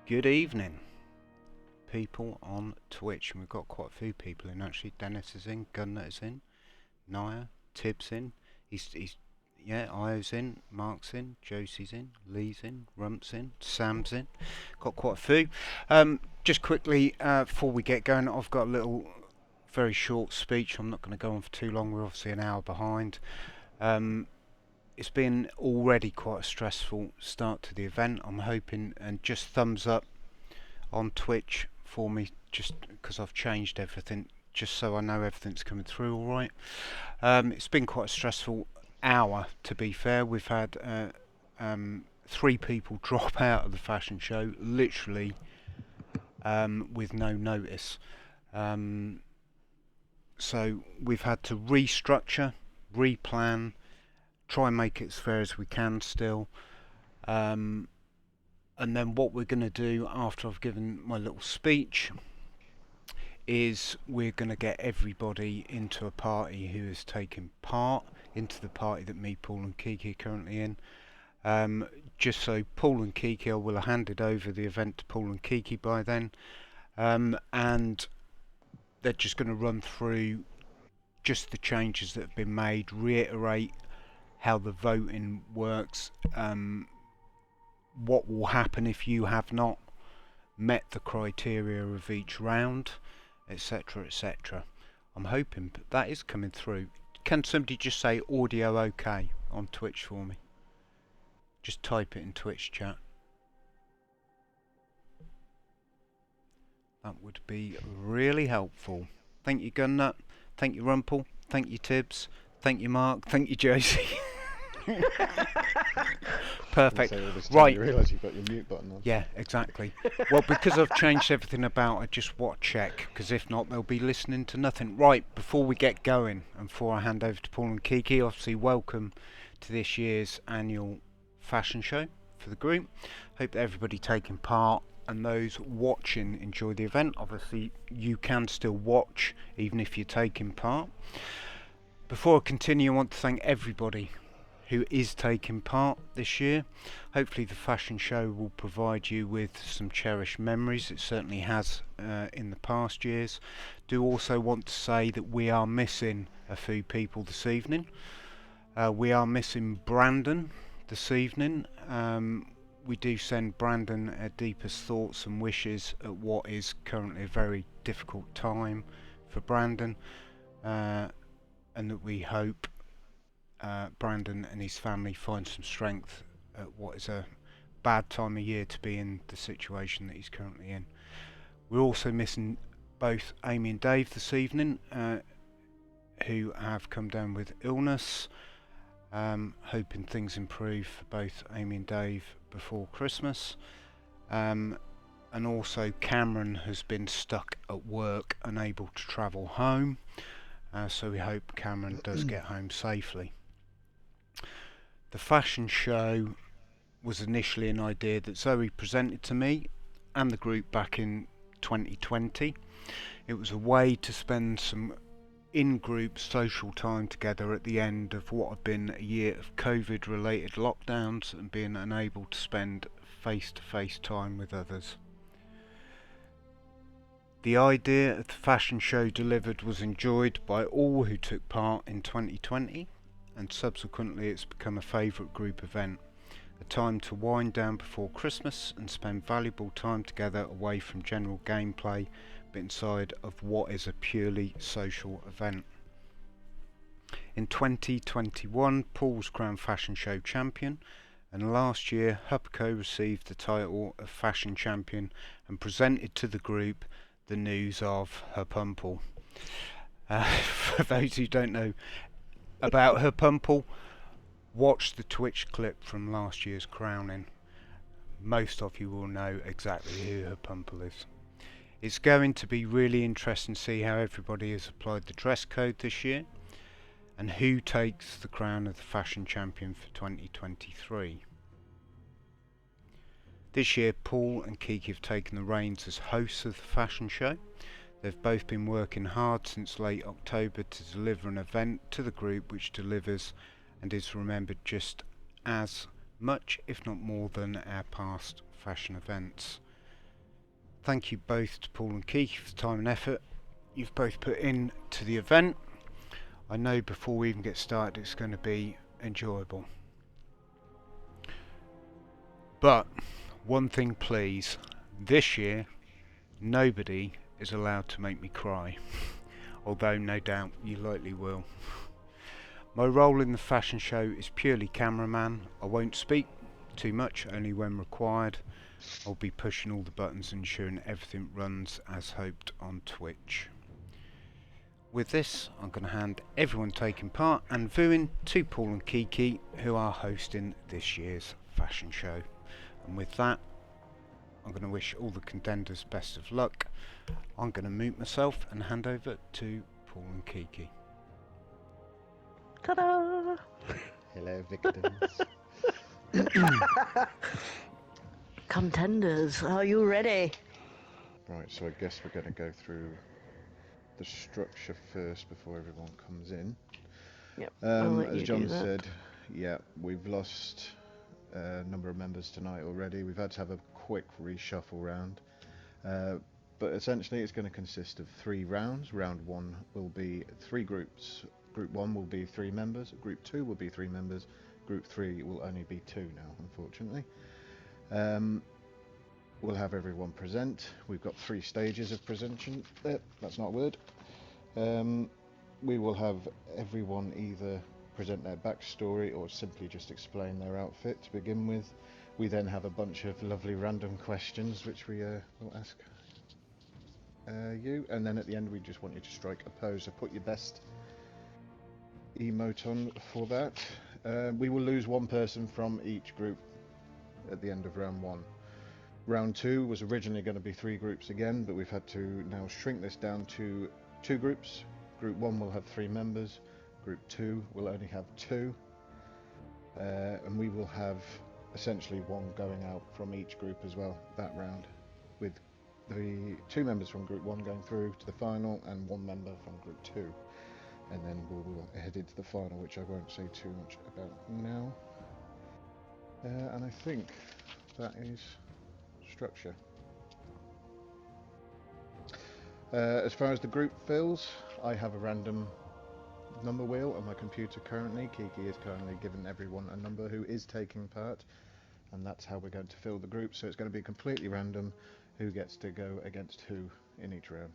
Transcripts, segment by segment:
Good evening, people on Twitch, and we've got quite a few people in actually. Dennis is in, Gunner is in, Naya, Tibbs in, yeah, Io's in, Mark's in, Josie's in, Lee's in, Rump's in, Sam's in. Got quite a few. Just quickly, before we get going, I've got a little, very short speech. I'm not going to go on for too long. We're obviously an hour behind. It's been already quite a stressful start to the event. I'm hoping, and just thumbs up on Twitch for me, just because I've changed everything, just so I know everything's coming through all right. It's been quite a stressful hour, to be fair. We've had 3 people drop out of the fashion show, literally with no notice. So we've had to restructure, replan, try and make it as fair as we can still, and then what we're going to do after I've given my little speech is we're going to get everybody into a party who is taking part, into the party that me, Paul and Kiki are currently in. Just so Paul and Kiki, I will have handed over the event to Paul and Kiki by then, and they're just going to run through just the changes that have been made, reiterate how the voting works, what will happen if you have not met the criteria of each round, etc, etc. I'm hoping that is coming through. Can somebody just say audio okay on Twitch for me? Just type it in Twitch chat. That would be really helpful. Thank you, Gunnut. Thank you, Rumple. Thank you, Tibbs. Thank you, Mark. Thank you, Josie. Perfect. Right. You realise you've got your mute button on. Yeah, exactly. Well, because I've changed everything about, I just want to check, because if not, they'll be listening to nothing. Right, before we get going, and before I hand over to Paul and Kiki, obviously welcome to this year's annual fashion show for the group. Hope that everybody taking part and those watching enjoy the event. Obviously, you can still watch even if you're taking part. Before I continue, I want to thank everybody who is taking part this year. Hopefully the fashion show will provide you with some cherished memories. It certainly has in the past years. Do also want to say that we are missing a few people this evening. We are missing Brandon this evening. We do send Brandon our deepest thoughts and wishes at what is currently a very difficult time for Brandon, and that we hope Brandon and his family find some strength at what is a bad time of year to be in the situation that he's currently in. We're also missing both Amy and Dave this evening, who have come down with illness. Hoping things improve for both Amy and Dave before Christmas. And also Cameron has been stuck at work, unable to travel home. So we hope Cameron does get home safely. The fashion show was initially an idea that Zoe presented to me and the group back in 2020. It was a way to spend some in-group social time together at the end of what had been a year of COVID related lockdowns and being unable to spend face-to-face time with others. The idea of the fashion show delivered was enjoyed by all who took part in 2020, and subsequently it's become a favourite group event, a time to wind down before Christmas and spend valuable time together away from general gameplay, but inside of what is a purely social event. In 2021, Paul was crowned Fashion Show Champion, and last year Hubco received the title of Fashion Champion and presented to the group the news of her pumple. For those who don't know about her pumple, watch the Twitch clip from last year's crowning. Most of you will know exactly who her pumple is. It's going to be really interesting to see how everybody has applied the dress code this year and who takes the crown of the Fashion Champion for 2023. This year, Paul and Kiki have taken the reins as hosts of the fashion show. They've both been working hard since late October to deliver an event to the group which delivers and is remembered just as much, if not more, than our past fashion events. Thank you both to Paul and Kiki for the time and effort you've both put into the event. I know before we even get started it's going to be enjoyable. But one thing please, this year nobody is allowed to make me cry, although no doubt you likely will. My role in the fashion show is purely cameraman. I won't speak too much, only when required. I'll be pushing all the buttons and ensuring everything runs as hoped on Twitch. With this, I'm going to hand everyone taking part and viewing to Paul and Kiki, who are hosting this year's fashion show. And with that, I'm going to wish all the contenders best of luck. I'm going to mute myself and hand over to Paul and Kiki. Ta-da! Hello, victims. Contenders, are you ready? Right, so I guess we're going to go through the structure first before everyone comes in. Yep. I'll let As you John do that. said, yeah, we've lost a number of members tonight already. We've had to have a quick reshuffle round. But essentially it's going to consist of 3 rounds. Round 1 will be 3 groups. Group 1 will be 3 members. Group 2 will be 3 members. Group 3 will only be 2 now, unfortunately. We'll have everyone present. We've got 3 stages of presentation. That's not a word. We will have everyone either present their backstory or simply just explain their outfit to begin with. We then have a bunch of lovely random questions which we will ask you, and then at the end we just want you to strike a pose, so put your best emote on for that. We will lose 1 person from each group at the end of round 1. Round 2 was originally going to be 3 groups again, but we've had to now shrink this down to 2 groups. Group 1 will have 3 members, Group 2 will only have 2, and we will have essentially 1 going out from each group as well that round, with the 2 members from Group 1 going through to the final and 1 member from Group 2, and then we'll head into the final, which I won't say too much about now. And I think that is structure. As far as the group fills, I have a random number wheel on my computer currently. Kiki is currently giving everyone a number who is taking part, and that's how we're going to fill the group. So it's going to be completely random who gets to go against who in each round.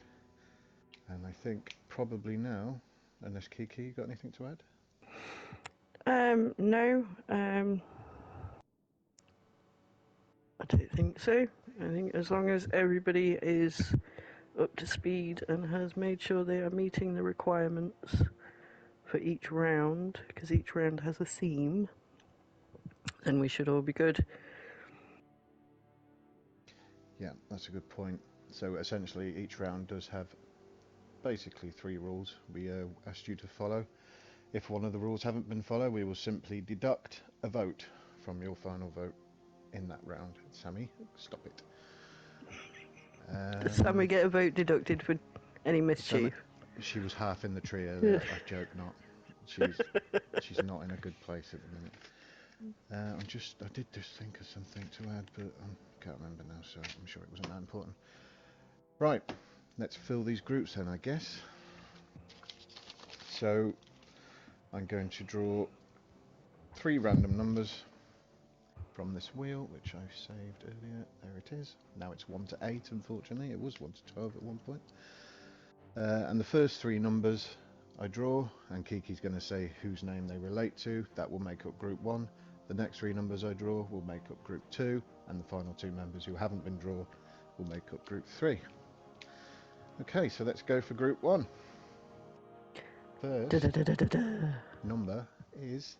And I think probably now, unless Kiki, you got anything to add? No. I don't think so. I think as long as everybody is up to speed and has made sure they are meeting the requirements for each round, because each round has a theme, then we should all be good. Yeah, that's a good point. So essentially each round does have basically 3 rules we asked you to follow. If one of the rules haven't been followed, we will simply deduct a vote from your final vote in that round. Sammy, stop it. Does Sammy get a vote deducted for any mischief? She was half in the tree earlier. I joke not. She's not in a good place at the minute. I did just think of something to add, but I can't remember now, so I'm sure it wasn't that important. Right, let's fill these groups then, I guess. So I'm going to draw 3 random numbers from this wheel, which I saved earlier. There it is. Now it's 1 to 8, unfortunately. It was 1 to 12 at one point. And the first 3 numbers I draw, and Kiki's going to say whose name they relate to. That will make up group 1. The next 3 numbers I draw will make up group 2, and the final 2 members who haven't been drawn will make up group 3. Okay, so let's go for group 1. First number is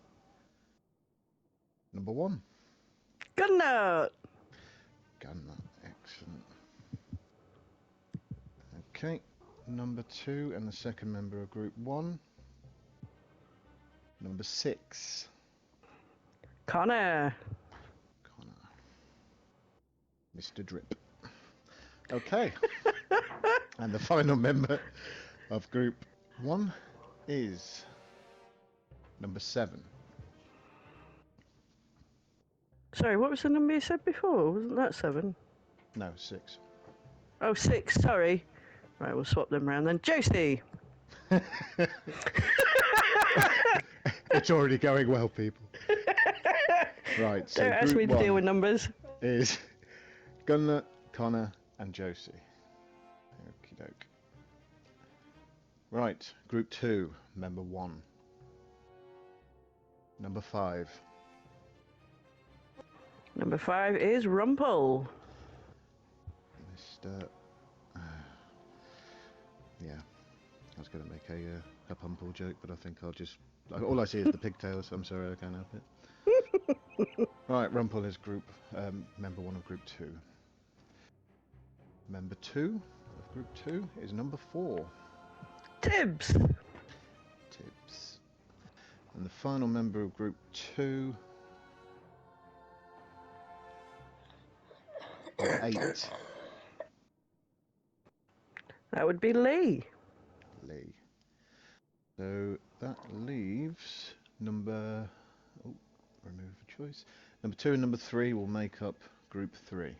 number 1. Gunner! Gunner, excellent. Okay, number 2 and the second member of group 1. Number 6. Connor! Connor. Mr. Drip. Okay. And the final member of group 1 is number 7. Sorry, what was the number you said before? Wasn't that 7? No, 6. Oh, 6, sorry. Right, we'll swap them around then. Josie! It's already going well, people. Right, so Don't ask me group to deal 1 with numbers. is Gunnar, Connor and Josie. Okie doke. Right, group 2, member 1. Number 5. Number 5 is Rumpel. Mr. Yeah, I was going to make a Pumple joke, but I think I'll just... All I see is the pigtails. I'm sorry, I can't help it. Right, Rumpel is group member 1 of group 2. Member 2 of group 2 is number 4. Tibbs. Tibbs. And the final member of group 2 is 8. That would be Lee. Lee. So that leaves number... Oh, remove a choice. Number 2 and number 3 will make up group 3.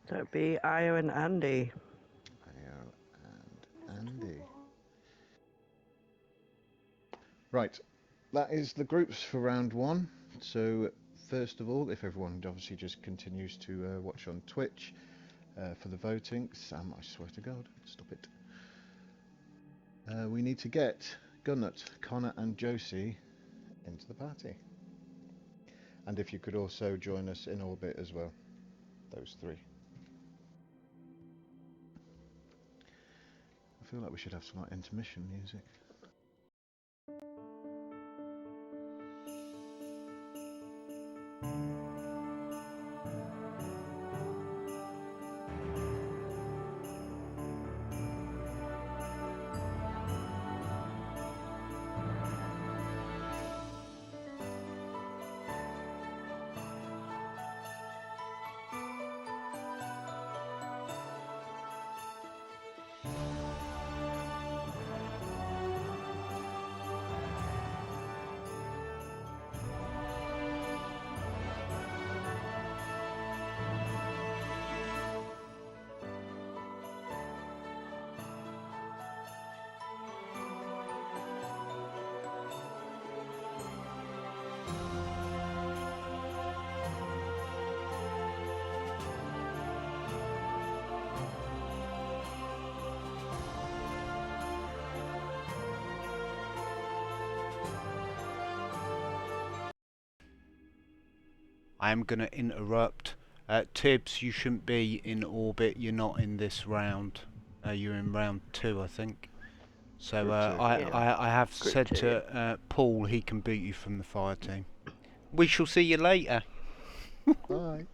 That would be Io and Andy. Io and Andy. Right, that is the groups for round 1. So first of all, if everyone obviously just continues to watch on Twitch for the voting. Sam, I swear to God, stop it. We need to get Gunnut, Connor and Josie into the party. And if you could also join us in orbit as well, those 3. I feel like we should have some like intermission music. I am going to interrupt. Tibbs, you shouldn't be in orbit. You're not in this round. You're in round 2, I think. So I have said to Paul he can boot you from the fire team. We shall see you later. Bye.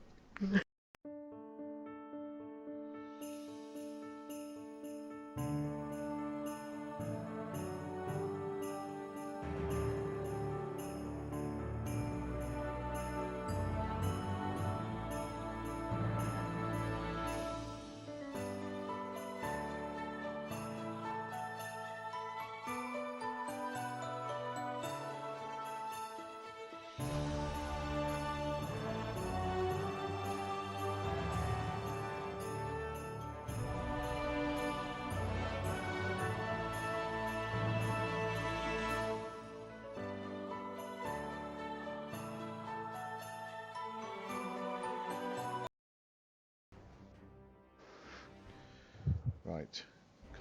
Right,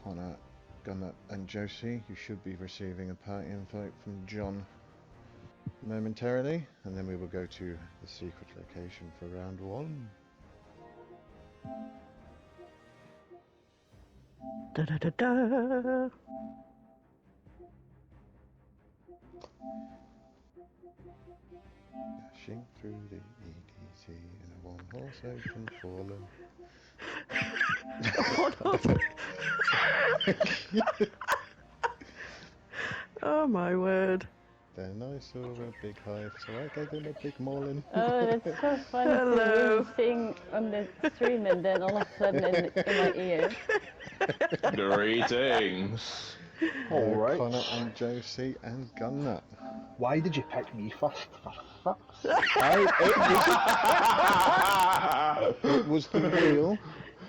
Connor, Gunnar, and Josie, you should be receiving a party invite from John momentarily, and then we will go to the secret location for round 1. Da da da da. Dashing through the EDC in a one-horse open foreland. Oh my word. Then I saw a big hive, so I gave him a big maulin. Oh, that's so funny to Hello. really sing on the stream and then all of a sudden in my ear. Greetings. Alright. Connor and Josie and Gunnar. Why did you pick me first? For fuck's sake. It was the wheel.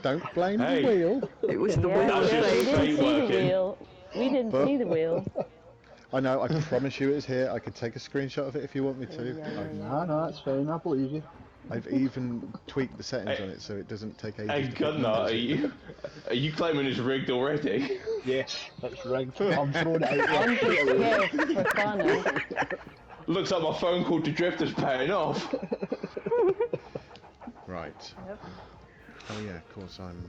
Don't blame Hey. the wheel. It was the Yeah, wheel How's of your we fate. didn't fate see the working? wheel. We didn't But- see the wheel. I know, I can promise you it's here. I can take a screenshot of it if you want me to. No, that's fine, I believe you. I've even tweaked the settings on it so it doesn't take ages Hey, to pick Gunnar, numbers. are you claiming it's rigged already? Yes, that's rigged. I'm throwing it out I'm there. just scared for Connor. Looks like my phone call to Drifter's paying off. Right. Yep. Oh yeah, of course I'm...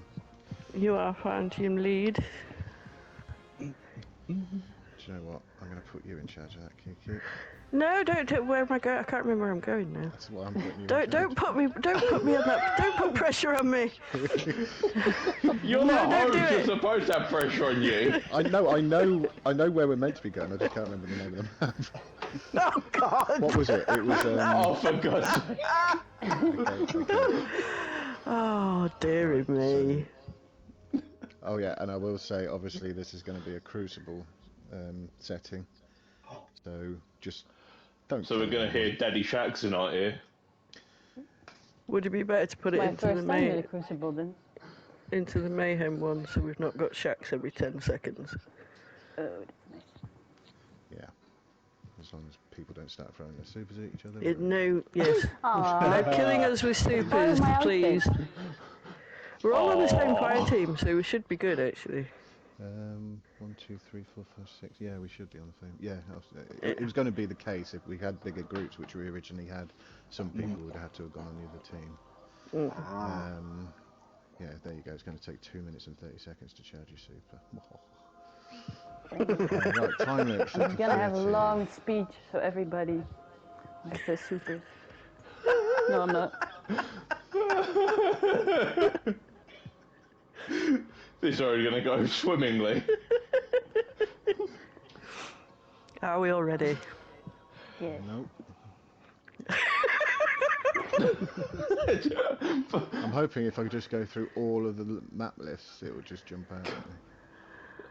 You are fan team lead. Do you know what? I'm going to put you in charge of that, Kiki. No, don't. Where am I going? I can't remember where I'm going now. That's what I'm putting you in Don't charge. put me on that. Don't put pressure on me. You're No, the don't do host, you're it. supposed to have pressure on you. I know where we're meant to be going. I just can't remember the name of the map. Oh God. What was it? It was Oh, for God's sake. okay. Oh dearie me. Oh yeah, and I will say, obviously, this is going to be a crucible setting, so just don't. So we're going to hear Daddy Shax tonight here. Would it be better to put it My into the first time with a crucible then. into the mayhem one, so we've not got shacks every 10 seconds? Oh, that's nice. Yeah, as long as people don't start throwing their supers at each other. No, yes. Aww. No killing us with supers, my outfit. please. We're all on the same Aw. fire team, so we should be good actually. 1, 2, 3, 4, 5, 6. Yeah, we should be on the same. Yeah, it was going to be the case if we had bigger groups, which we originally had. Some people would have to have gone on the other team. Yeah, there you go. It's going to take 2 minutes and 30 seconds to charge your super. Right, time limit. set I'm to gonna have a 30. long speech so everybody has their supers. No, I'm not. This is already going to go swimmingly. Are we all ready? Yes. Nope. I'm hoping if I could just go through all of the map lists, it would just jump out at me.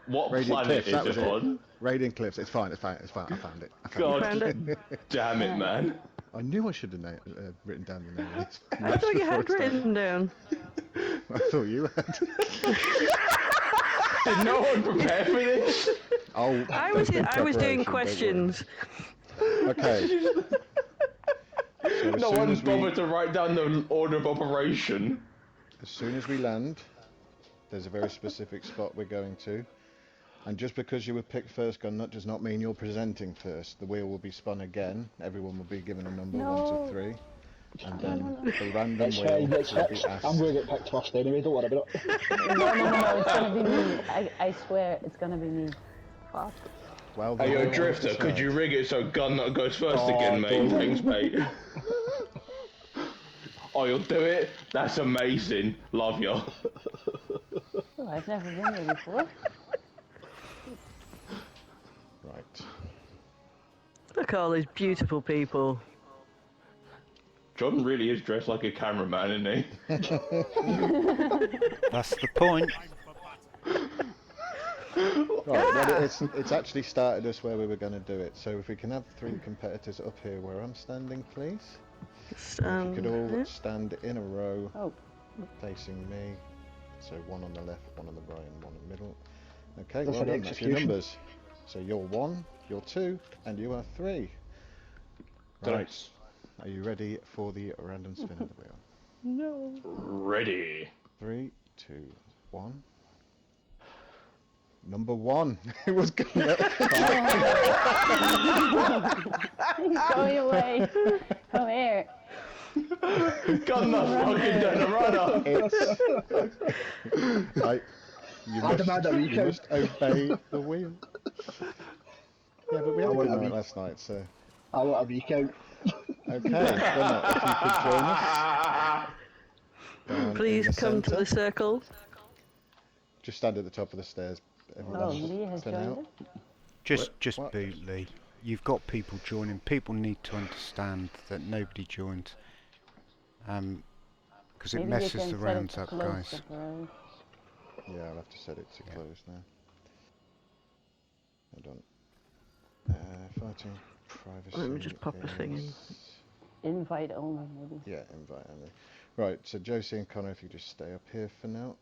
What Radiant planet Cliffs, that is was it it. on? Radiant Cliffs, it's fine. I found it. God You found it? damn it, man. I knew I should have written down the name of this. I thought you had written down. I thought you had. Did no one prepare for this? Oh, I was there's been doing preparation, don't worry. questions. Okay. So as No soon one as we- bothered to write down the order of operation. As soon as we land, there's a very specific spot we're going to. And just because you were picked first, Gunnar, does not mean you're presenting first. The wheel will be spun again. Everyone will be given a number 1 No. to 3. And then the random That's wheel fine, will it's be fixed. asked. I'm going to get picked first anyway, don't worry about it. No, it's gonna be me. I swear it's gonna be me. Fuck. Well, the Hey, yo, wheel will Drifter, could you decide. rig it so Gunnar goes first Oh, again, mate? don't. Thanks, mate. Oh, you'll do it? That's amazing. Love you. Oh, I've never been here before. Right. Look at all these beautiful people. John really is dressed like a cameraman, isn't he? That's the point. Right, well, it's actually started us where we were going to do it. So if we can have 3 competitors up here where I'm standing, please. If you could all stand in a row, Oh. facing me. So 1 on the left, 1 on the right, and 1 in the middle. Okay, Go well for the done. That's your execution. numbers. So you're 1, you're 2, and you are 3. Right. Nice. Are you ready for the random spin of the wheel? No. Ready. 3, 2, 1. Number 1. It was Gunner. Going away. Come here. Gun the fucking down runner. You I demand a you recount. must obey the wheel. Yeah, but we had a want good a night re- last night, so... I want a recount. Okay, Gunnar, if you could join us. Down Please in the come to centre. the circle. Just stand at the top of the stairs. Oh, Lee has pin joined out. us. Just What? boot Lee. You've got people joining. People need to understand that nobody joined. Because it Maybe messes you the can set rounds it up, close guys. temporarily. Yeah, I'll have to set it to close now. Hold on. Fighting privacy. Let me just pop a thing in. is- Invite only, maybe. Yeah, invite only. Right, so Josie and Connor, if you just stay up here for now.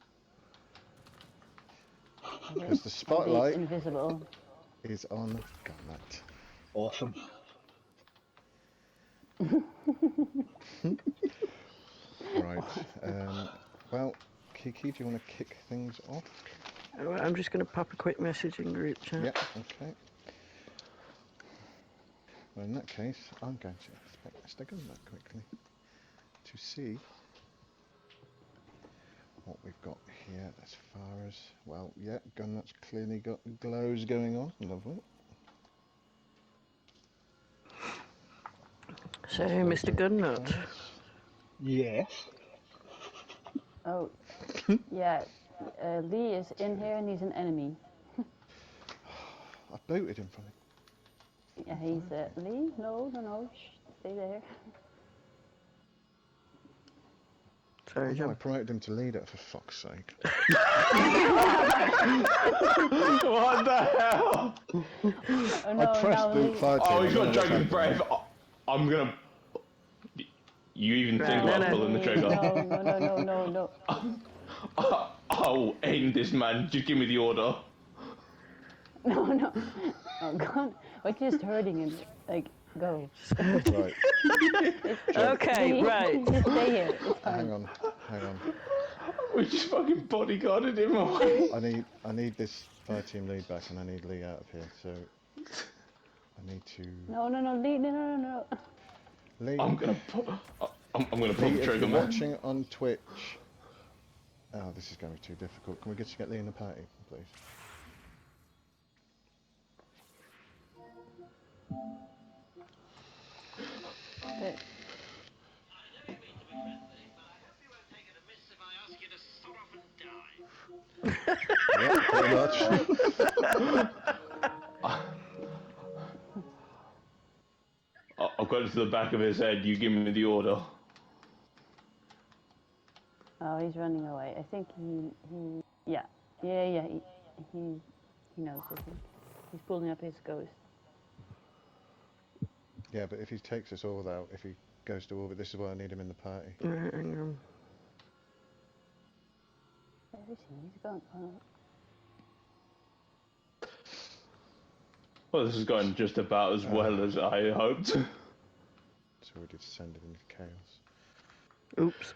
Okay. Because the I'll be spotlight invisible. is on Gunnar. Awesome. Right. Well, Kiki, do you want to kick things off? I'm just going to pop a quick message in group chat. Yeah, okay. Well, in that case, I'm going to inspect Mr. Gunnar quickly to see what we've got here as far as... Well, yeah, Gunnar's clearly got glows going on. Lovely. So, Mr. Gunnut, Yes. Oh, yeah. Lee is in here and he's an enemy. I booted him from it. Yeah, he's Lee. No. Shh, stay there. sorry, Oh, no, I John. promoted him to leader, for fuck's sake. What the hell? Oh no, I pressed now boot Lee. fire Oh, team, he's I don't got know dragon's what's happening. breath. I'm gonna. You even think No, about no. pulling the trigger? No. I'll end this, man. Just give me the order. No. Oh god, we're just hurting him. Like, go. Right, Okay, Lee, right. Just stay here. It's fine. hang on. We just fucking bodyguarded him away. I need this fire team lead back, and I need Lee out of here, so... I need to... No, Lee, no. Lee, I'm gonna pull Lee, the if trigger, you're man. watching on Twitch... Oh, this is going to be too difficult. Can we just get Lee in the party, please? But Yeah, pretty much. I'll go to the back of his head. You give me the order. oh, he's running away. I think yeah. He knows. I think he's pulling up his ghost. Yeah, but if he takes us all out, if he goes to orbit, this is why I need him in the party. Right, hang on. Where is he? He's gone. Oh. Well, this is going just about as well as I hoped. So we did send it into chaos. Oops.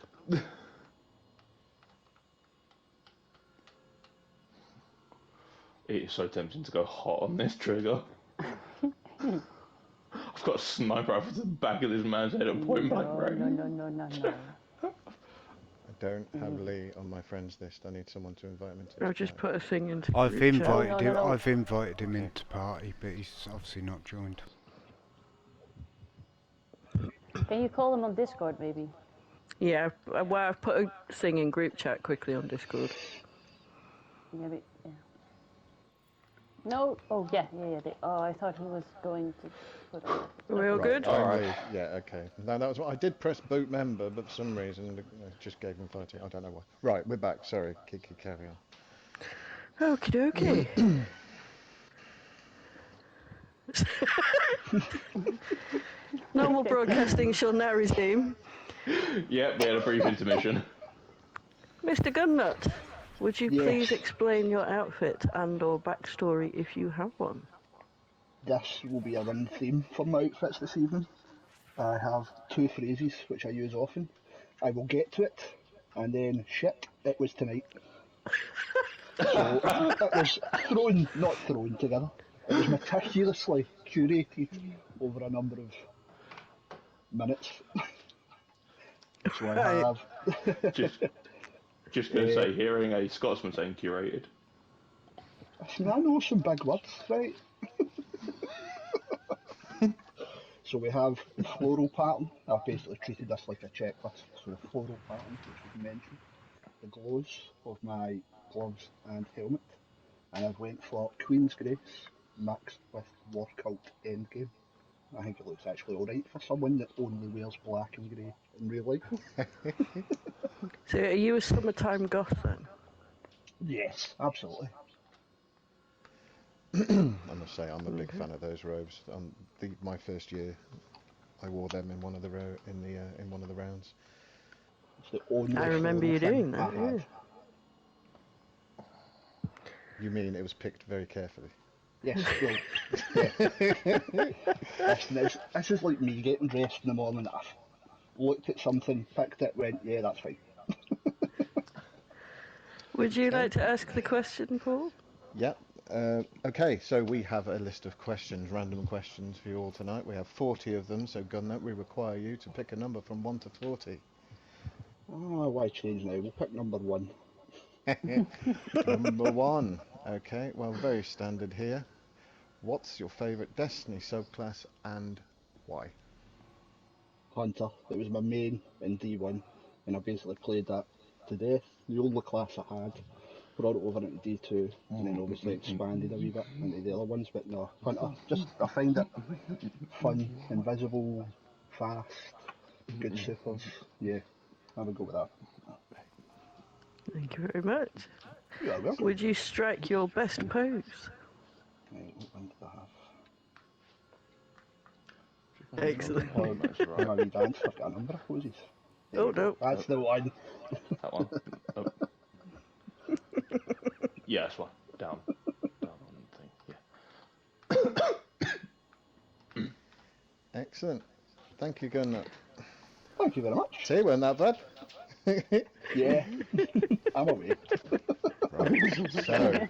It is so tempting to go hot on this trigger. I've got a sniper rifle to the back of this man's head at point blank range. No. I don't have Lee on my friends list. I need someone to invite him into this I'll just party. put a thing into I've group chat. invited him. No. I've invited him into party, but he's obviously not joined. Can you call him on Discord, maybe? Yeah, well, I've put a thing in group chat quickly on Discord. Yeah. No. Oh yeah. I thought he was going to put on. Are we all Right, good? I'm Lee. Yeah, okay. No, that was what I did press boot member, but for some reason it just gave him fighting. I don't know why. Right, we're back. Sorry, Kiki, carry on. Okie dokie. Normal broadcasting shall now resume. Yep, we had a brief intermission. Mr. Gunnut, would you Yes. please explain your outfit and/or backstory if you have one? This will be a run theme for my outfits this evening. I have 2 phrases which I use often. I will get to it, and then shit, it was tonight. So it was not thrown together. It was meticulously curated over a number of minutes. So I Right. have. Just going to say, hearing a Scotsman saying curated. I know some big words, right? So we have the floral pattern. I've basically treated this like a checklist. So the floral pattern, which was mentioned, the glows of my gloves and helmet, and I've went for Queen's Grace mixed with War Cult Endgame. I think it looks actually alright for someone that only wears black and grey in real life. So are you a summertime goth then? Yes, absolutely. I must say, I'm a big fan of those robes. My first year, I wore them in one of the in one of the rounds. It's the only I remember floral you thing doing I that, have. yeah. You mean it was picked very carefully? Yes, well, yeah. This is like me getting dressed in the morning. I've looked at something, picked it, went, yeah, that's fine. Would you Okay. like to ask the question, Paul? Yep. Okay, so we have a list of questions, random questions for you all tonight. We have 40 of them, so Gunnote, we require you to pick a number from 1 to 40. Oh, why change now? We'll pick number 1. Number 1. Okay, well, very standard here. What's your favourite Destiny subclass and why? Hunter. It was my main in D1, and I basically played that to death. The only class I had, brought it over into D2, and then obviously expanded a wee bit into the other ones. But no, Hunter. I find it fun, invisible, fast, good supers. Yeah, I would go with that. Thank you very much. You are welcome. Would you strike your best pose? Right, what one did I have? Excellent. That's In my right. wee dance, I've got a number of poses. There Oh we go. no. That's the one. That one. Oh. Yeah, that's one. Down on the thing. Yeah. Excellent. Thank you, Gunnote. Thank you very much. See, weren't that bad? Yeah, I'm away. Right, so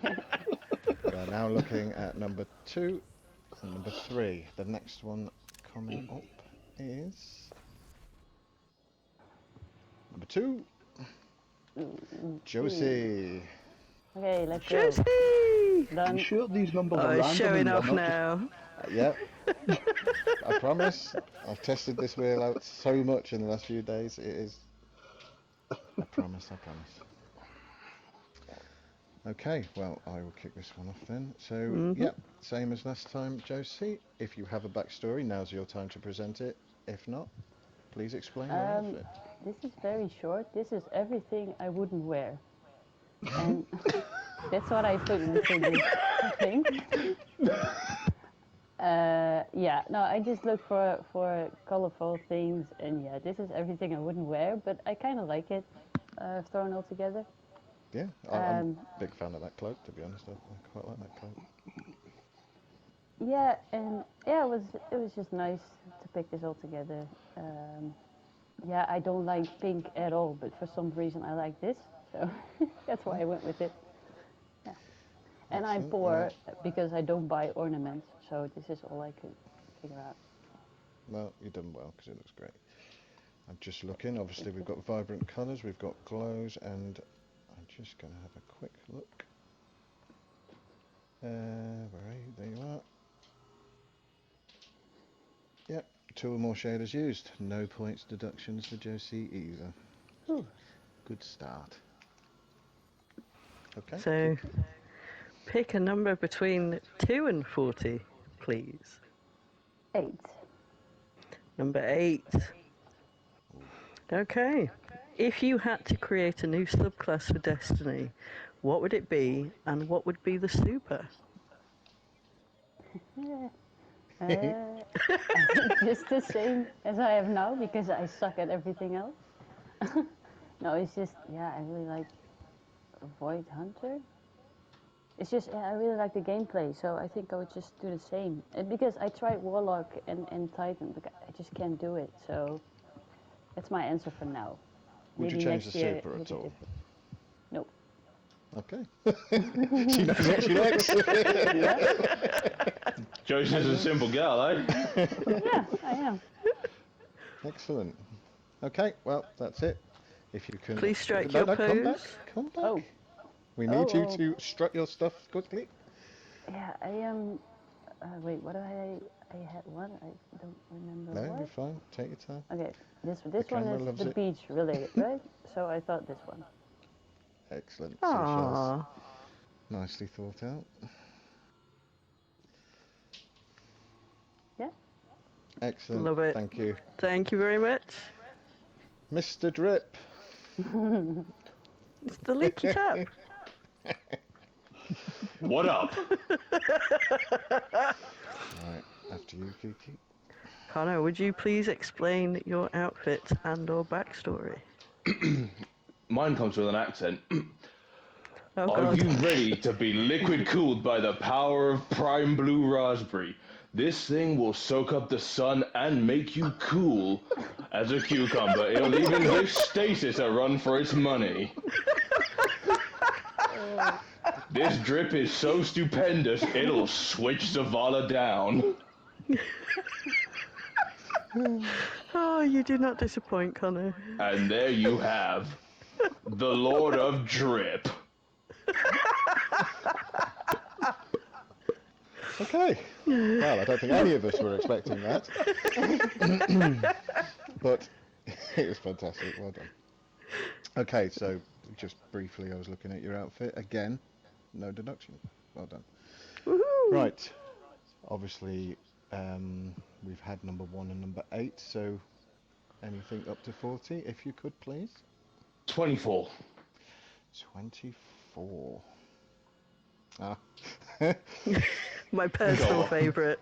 we are now looking at number 2 and number 3. The next one coming up is number 2, Josie. Okay, let's go. Josie! You Done. sure these numbers Oh, are it's random showing and they're off not just... now. Yep, I promise. I've tested this wheel out so much in the last few days. It is. I promise. Okay, well, I will kick this one off then. So, yeah, same as last time, Josie. If you have a backstory, now's your time to present it. If not, please explain your outfit. This is very short. This is everything I wouldn't wear. And that's what I put into this thing. Yeah, no, I just look for colorful themes, and yeah, this is everything I wouldn't wear, but I kind of like it thrown all together. Yeah, I'm a big fan of that cloak, to be honest. I quite like that cloak. Yeah, and yeah, it was just nice to pick this all together. Yeah, I don't like pink at all, but for some reason I like this, so that's why I went with it. Yeah, and I'm Excellent. poor because I don't buy ornaments, so this is all I could figure out. Well, you've done well, because it looks great. I'm just looking. Obviously, we've got vibrant colours, we've got glows, and I'm just going to have a quick look. Where are you? There you are. Yep, 2 or more shaders used. No points deductions for Josie either. Ooh. Good start. Okay. So, pick a number between 2 and 40, please. 8. Number 8. Okay. If you had to create a new subclass for Destiny, what would it be and what would be the super? I think just the same as I have now because I suck at everything else. No, it's just, yeah, I really like Void Hunter. It's just, yeah, I really like the gameplay, so I think I would just do the same. And because I tried Warlock and Titan, but I just can't do it, so that's my answer for now. Would you Maybe change next the year super it'll at be all? different. Nope. Okay. She knows what she likes. Joseph's a simple gal, eh? Yeah, I am. Excellent. Okay, well, that's it. If you can... Please strike no, your no, come back. pose. Come back. Oh. We need you Oh. to strut your stuff quickly. Yeah, I am. Wait, what did I had one. I don't remember No, what. you're fine. Take your time. Okay, this one camera is loves the it. beach related, right? So I thought this one. Excellent. Seashells. Aww. Nicely thought out. Yeah. Excellent. Love it. Thank you. Thank you very much. Mr. Drip. It's the leaky tap. What up? Right, after you, Kiki. Connor, would you please explain your outfit and or backstory? Mine comes with an accent. Oh Are god. you ready to be liquid cooled by the power of prime blue raspberry? This thing will soak up the sun and make you cool as a cucumber. It'll even give stasis a run for its money. This drip is so stupendous, it'll switch Zavala down. Oh, you do not disappoint, Connor. And there you have the Lord of Drip. Okay. Well, I don't think any of us were expecting that. But it was fantastic. Well done. Okay, so just briefly, I was looking at your outfit. Again, no deduction. Well done. Woohoo! Right. Obviously, we've had number 1 and number 8, so anything up to 40, if you could, please. 24. 24. Ah. My personal on. favourite.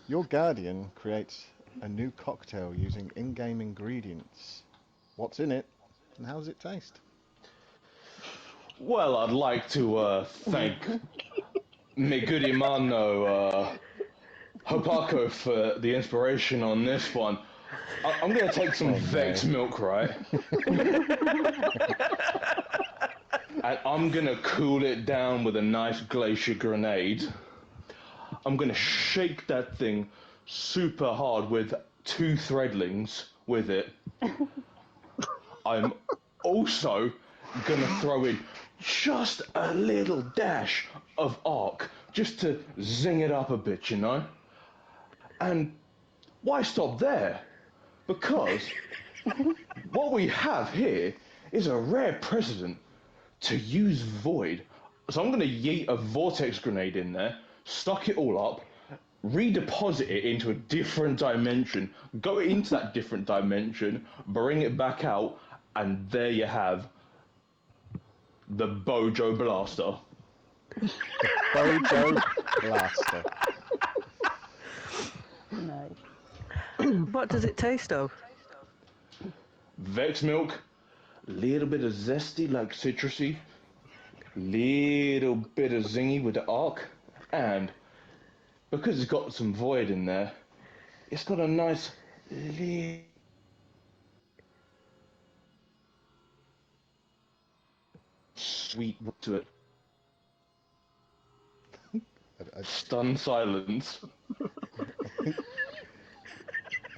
Your guardian creates a new cocktail using in-game ingredients. What's in it, and how does it taste? Well, I'd like to thank me good hermano Hopako for the inspiration on this one. I'm going to take some Vex milk, right? And I'm going to cool it down with a nice glacier grenade. I'm going to shake that thing super hard with 2 threadlings with it. I'm also going to throw in just a little dash of arc just to zing it up a bit, you know? And why stop there? Because what we have here is a rare precedent to use void. So I'm going to yeet a vortex grenade in there, stock it all up, redeposit it into a different dimension, go into that different dimension, bring it back out, and there you have the Bojo Blaster. Bojo Blaster. Nice. What does it taste of? Vex milk, little bit of zesty like citrusy, little bit of zingy with the arc, and because it's got some void in there, it's got a nice little sweet to it. Stunned silence.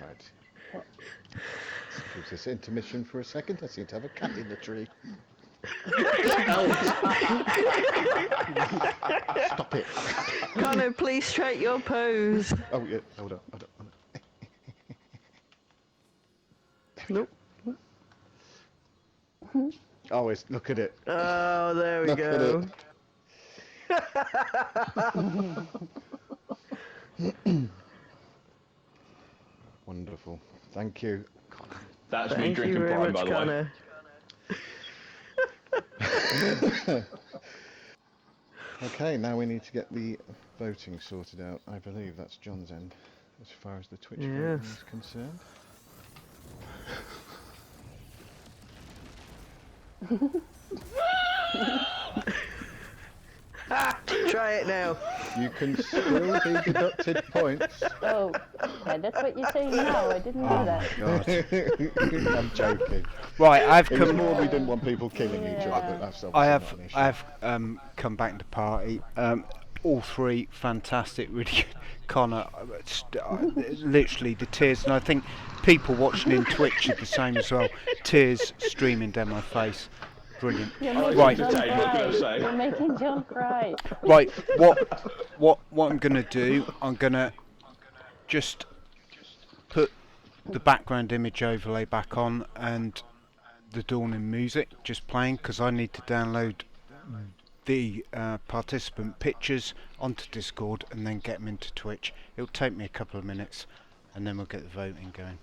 Right. Gives us intermission for a second. I seem to have a cat in the tree. Stop it. Connor, please straight your pose. Oh, yeah. Hold on. Nope. Oh, look at it. Oh, there we Look go. Wonderful. Thank you. That's me Thank you drinking very Prime, much, by the way. Connor. Okay, now we need to get the voting sorted out. I believe that's John's end, as far as the Twitch voting Yes. is concerned. Try it now. You can still be deducted points. Oh. chat. That's what you're saying now. I didn't know Oh that. my god. I'm joking. Right, I've It was come. more we didn't want people killing each other, but Yeah. that's obviously I not have an issue. I have come back to party. All three fantastic, really good. Connor, literally the tears, and I think people watching in Twitch are the same as well. Tears streaming down my face. Brilliant. You're I was making Right, John entertained, what can I cry. say? You're making John cry. right. What I'm gonna do? I'm gonna just put the background image overlay back on and the dawning music just playing because I need to download the participant pictures onto Discord and then get them into Twitch. It'll take me a couple of minutes and then we'll get the voting going.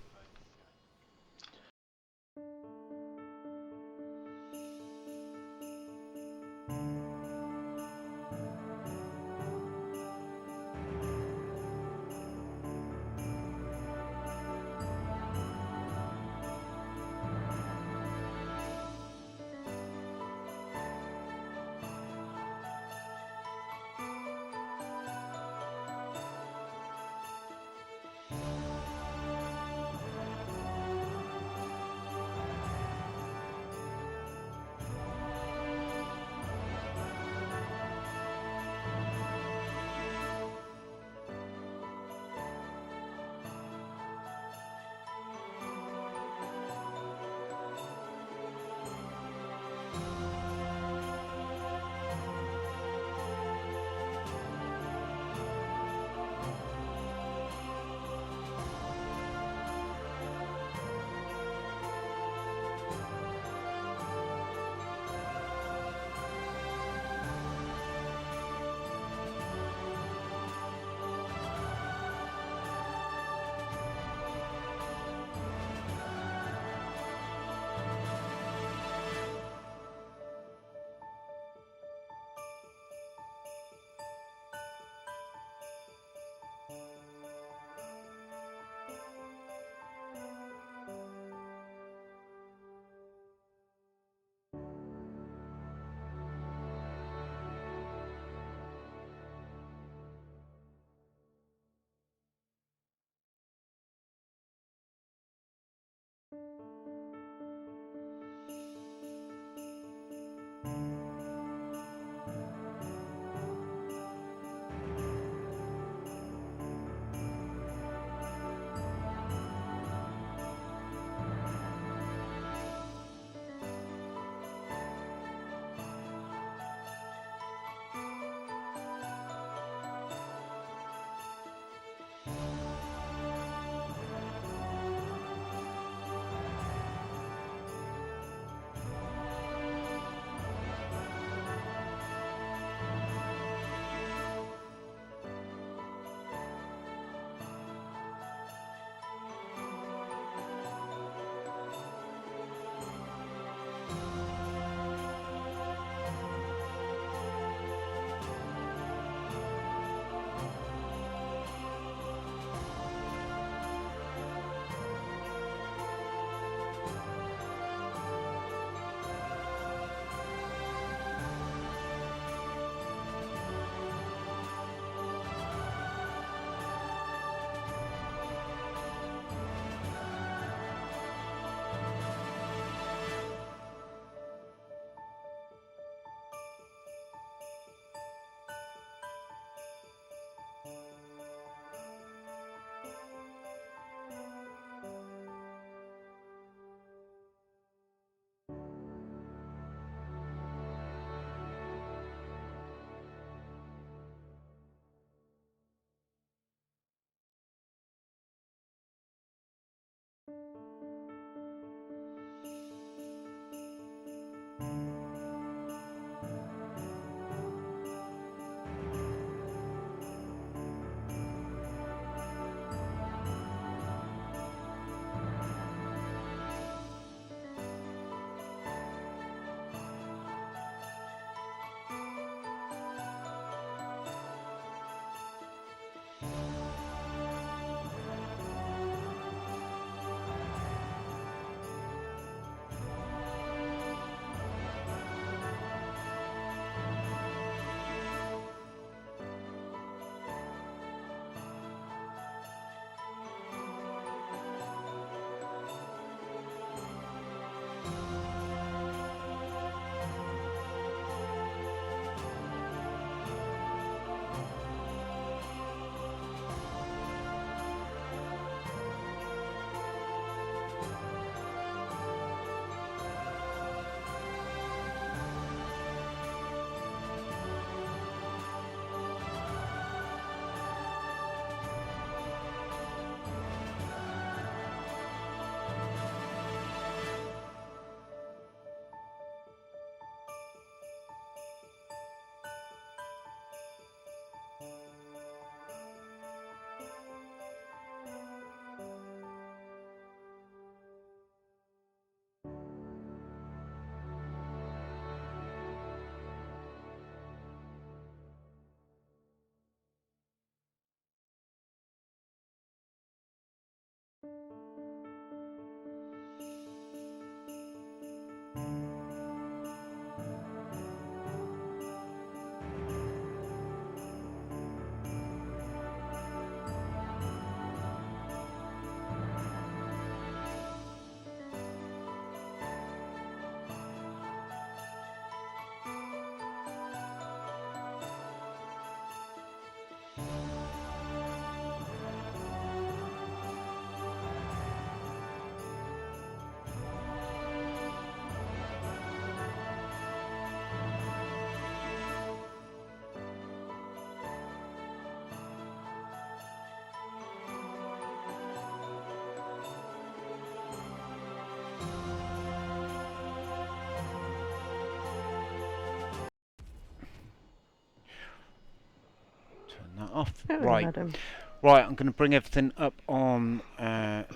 that off. Hello, Right. madam. Right, I'm going to bring everything up on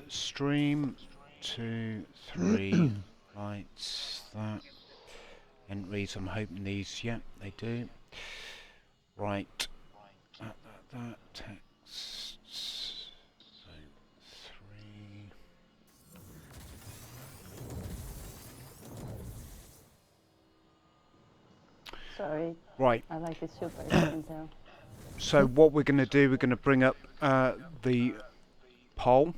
stream. 2, 3 lights. That. Entries, I'm hoping these, yeah, they do. Right. That. Text. So, 3. Sorry, Right. I like it super, as you can tell. So what we're going to do, we're going to bring up the poll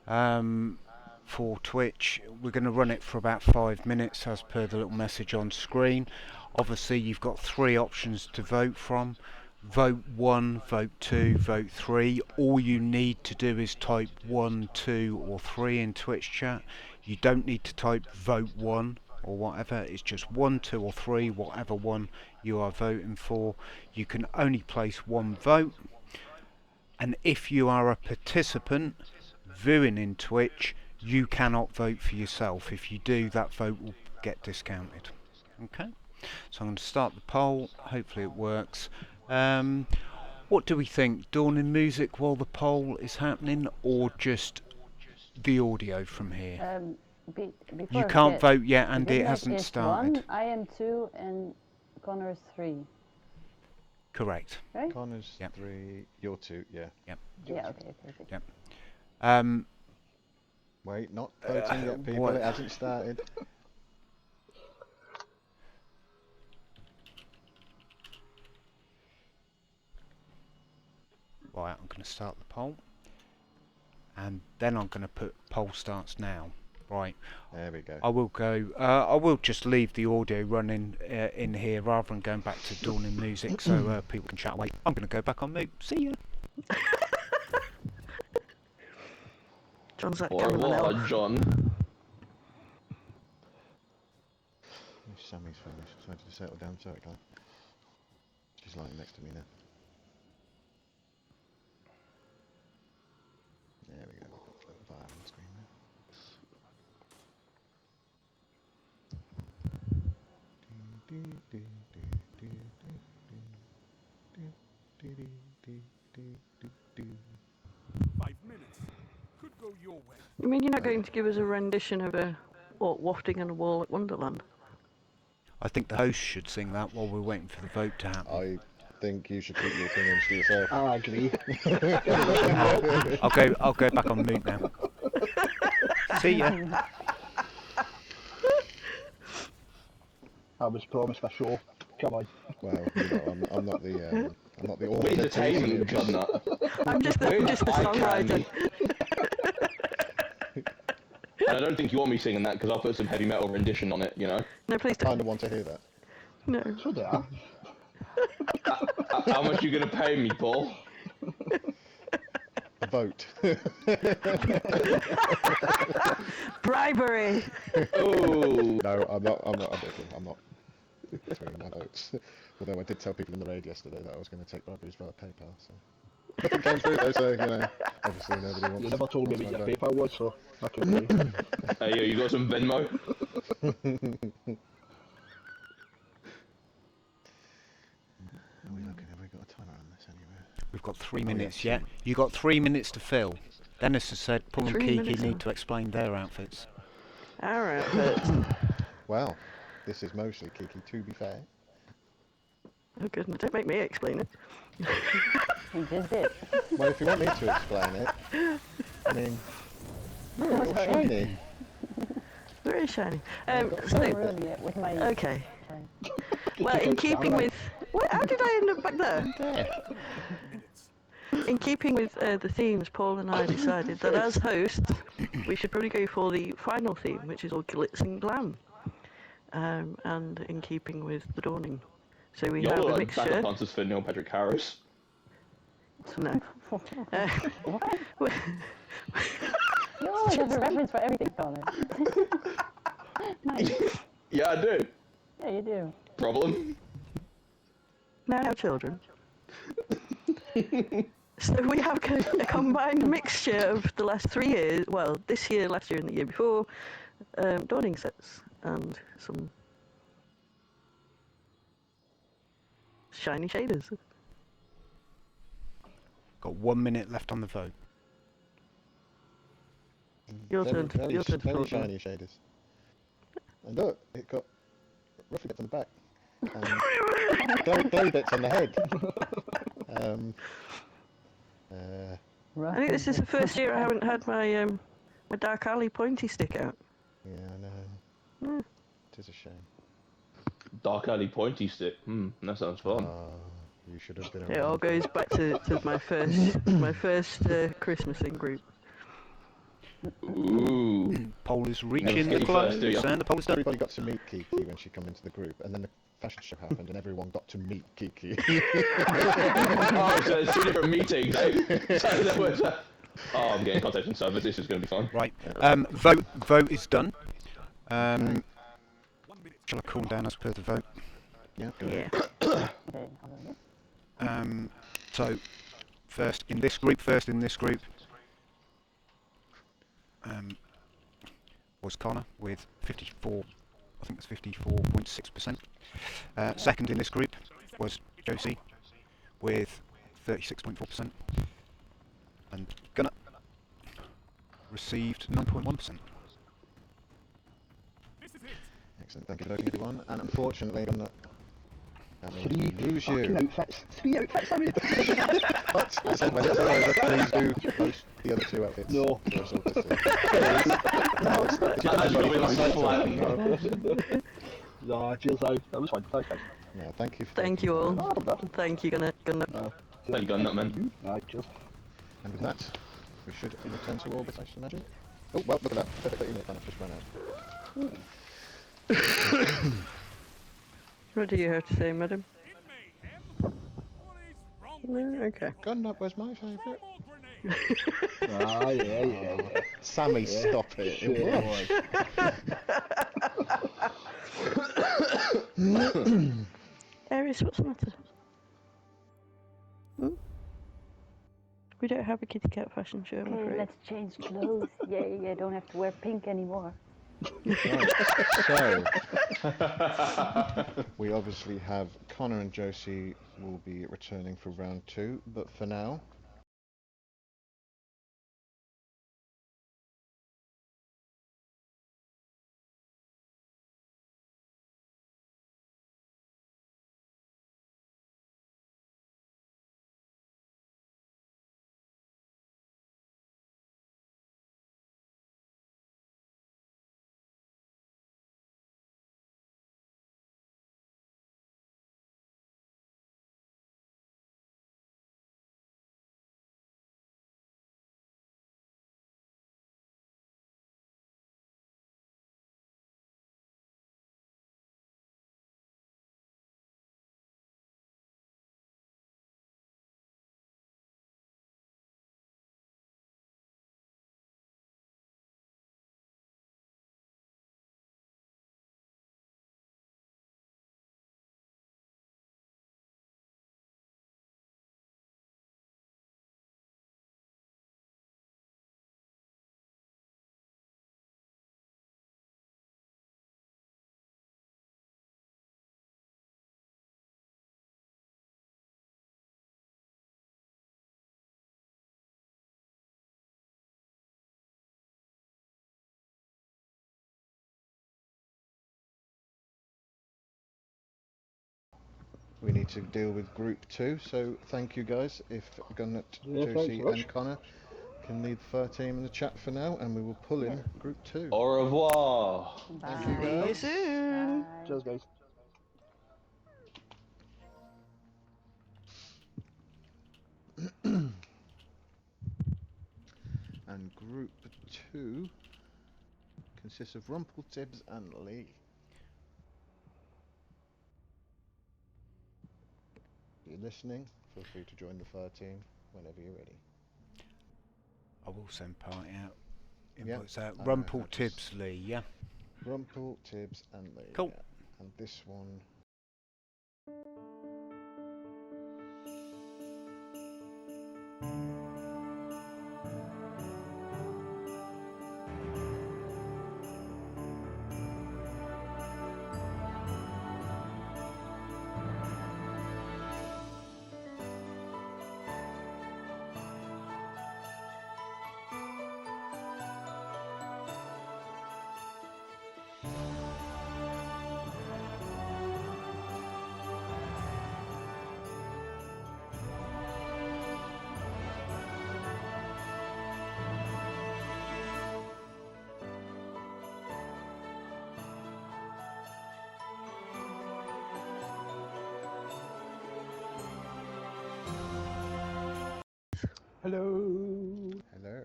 for Twitch. We're going to run it for about 5 minutes as per the little message on screen. Obviously you've got 3 options to vote from. Vote 1, vote 2, vote 3. All you need to do is type 1, 2 or 3 in Twitch chat. You don't need to type vote 1 or whatever. It's just 1, 2 or 3, whatever one you are voting for. You can only place 1 vote. And if you are a participant viewing in Twitch, you cannot vote for yourself. If you do, that vote will get discounted. Okay, so I'm going to start the poll. Hopefully it works. What do we think? Dawning music while the poll is happening, or just the audio from here? Before You I can't forget, vote yet, and it Goodnight hasn't is started. 1, I am 2, and Connor is 3. Correct. Right? Connor's Yep. 3, you're 2, yeah. Yep. Yeah, okay, perfect. Yep. Wait, not voting yet, people. what- It hasn't started. Right, I'm going to start the poll, and then I'm going to put poll starts now. Right. There we go. I will go. I will just leave the audio running in here rather than going back to dawning music, so people can chat away. I'm going to go back on mute. See ya. John's that Au kind of an revoir, elf. John. Sammy's finished. So I had to settle down so it can. She's lying next to me now. There we go. We've got a little bar on the screen now. You mean you're not going to give us a rendition of a wafting on a wall at Wonderland? I think the host should sing that while we're waiting for the vote to happen. I think you should keep your opinions to yourself. I agree. I'll go back on mute now. See ya. I was promised a show. Come on. Well, you know, I'm not the We're author. entertainment, John. I'm just the We're songwriter. And I don't think you want me singing that because I'll put some heavy metal rendition on it, you know. No, please I don't. kind of want to hear that. No. So do I. How much are you going to pay me, Paul? A vote. Bribery! Oh, No, I'm not throwing my votes. Although I did tell people in the raid yesterday that I was going to take briberies via PayPal, so... Nothing came through though, so, you know, obviously nobody wants... You never told me wants what my your vote. PayPal was, so I can say. hey, yo, you got some Venmo? Are we looking? Have we got a timer on this anywhere? We've got 3 yeah, minutes, yeah? two. You got 3 minutes to fill. Dennis has said Paul and 3 Kiki minutes, need to explain their outfits. Our outfits. Well, this is mostly Kiki, to be fair. Oh goodness, don't make me explain it. He just did. Well, if you want me to explain it, I mean, you're shiny. Very shiny. Don't So, ruin it with my... okay. Sorry. Well, in keeping with... How did I end up back there? There. In keeping with the themes, Paul and I decided that as hosts, we should probably go for the final theme, which is all glitz and glam. And in keeping with the dawning. So we Y'all have are a like backup mixture. dancers for Neil Patrick Harris. No. What? You always have a reference for everything, Connor. Nice. Yeah, I do. Yeah, you do. Problem? Now, children. So we have a combined mixture of the last 3 years, well, this year, last year and the year before, dawning sets and some shiny shaders. Got 1 minute left on the vote. Your turn to very talk now. shiny shaders. And look, it got ruffy bits on the back. And glow bits on the head. I think this is the first year I haven't had my my Dark Alley pointy stick out. Yeah, I know. Hmm. It is a shame. Dark Alley pointy stick. That sounds fun. You should have been It all around. goes back to my first Christmas in group. Ooh. Poll is Never reaching the skate close, first, do ya? and the poll is done. Everybody got to meet Kiki when she came into the group, and then the fashion show happened, and everyone got to meet Kiki. Oh, so it's 2 different meetings. So there was I'm getting contact from servers. This is going to be fun. Right. Vote is done. Shall I cool down as per the vote? Yeah, go ahead. Yeah. So, first in this group, was Connor with 54, I think it's 54.6%. Second in this group was Josie with 36.4%. And Gunnar received 9.1%. Excellent, thank you for voting, everyone. And unfortunately, I'm not. Three lose fucking you. outfits. 3 outfits, I mean. But I said when it's all over, please do post the other 2 outfits. No. For us all to see. That's gonna be like flat. Nah, cheers out. That was fun. Thanks, guys. No, thank you. Thank you all. Ah, no problem. Thank you, Gunnar. Thank you, Gun Man. Cheers. And with that, we should return to orbit, I should imagine. Oh, well, look at that. Perfect 30 minute time just ran out. What do you have to say, madam? No, okay. Gun was my favourite. Yeah. Sammy, stop it. It was. Aries, what's the matter? We don't have a kitty cat fashion show, I'm Okay, afraid. let's change clothes. Yay, I don't have to wear pink anymore. Right, so we obviously have Connor and Josie will be returning for round 2, but for now we need to deal with group 2, so thank you guys. If Gunnar, Josie and Connor can lead the fur team in the chat for now, and we will pull in group 2. Au revoir. Thank Bye. you See you guys. soon. Bye. Cheers, guys. And group 2 consists of Rumpel, Tibbs and Lee. If you're listening, feel free to join the fur team whenever you're ready. I will send party out. Yeah, Invites out. I Rumpel, have Tibbs, Lee, yeah? Rumpel, Tibbs and Lee. Cool. Yeah. And this one Hello. Hello.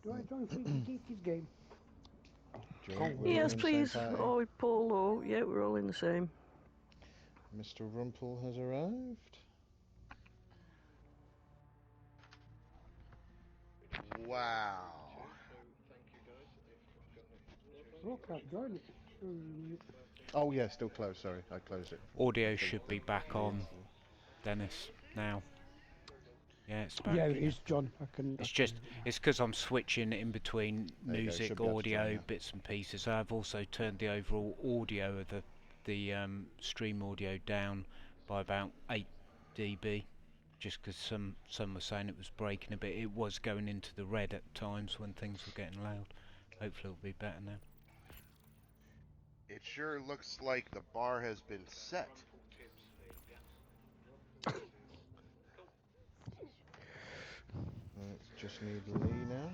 Do I join Freaky Geeky's game? Join, we're all Yes, in the same please. party. Oh, Paul. Oh, yeah, we're all in the same. Mr. Rumpel has arrived. Wow. Oh, I can't join it. Oh yeah, still closed. Sorry, I closed it. Audio should be back on, Dennis, now. Yeah, it's back. Yeah, it is, John. It's because I'm switching in between There you go, music, should be able to join audio, now. bits and pieces. I've also turned the overall audio of the stream audio down by about 8 dB, just because some were saying it was breaking a bit. It was going into the red at times when things were getting loud. Hopefully it'll be better now. It sure looks like the bar has been set. Let's just need Lee now.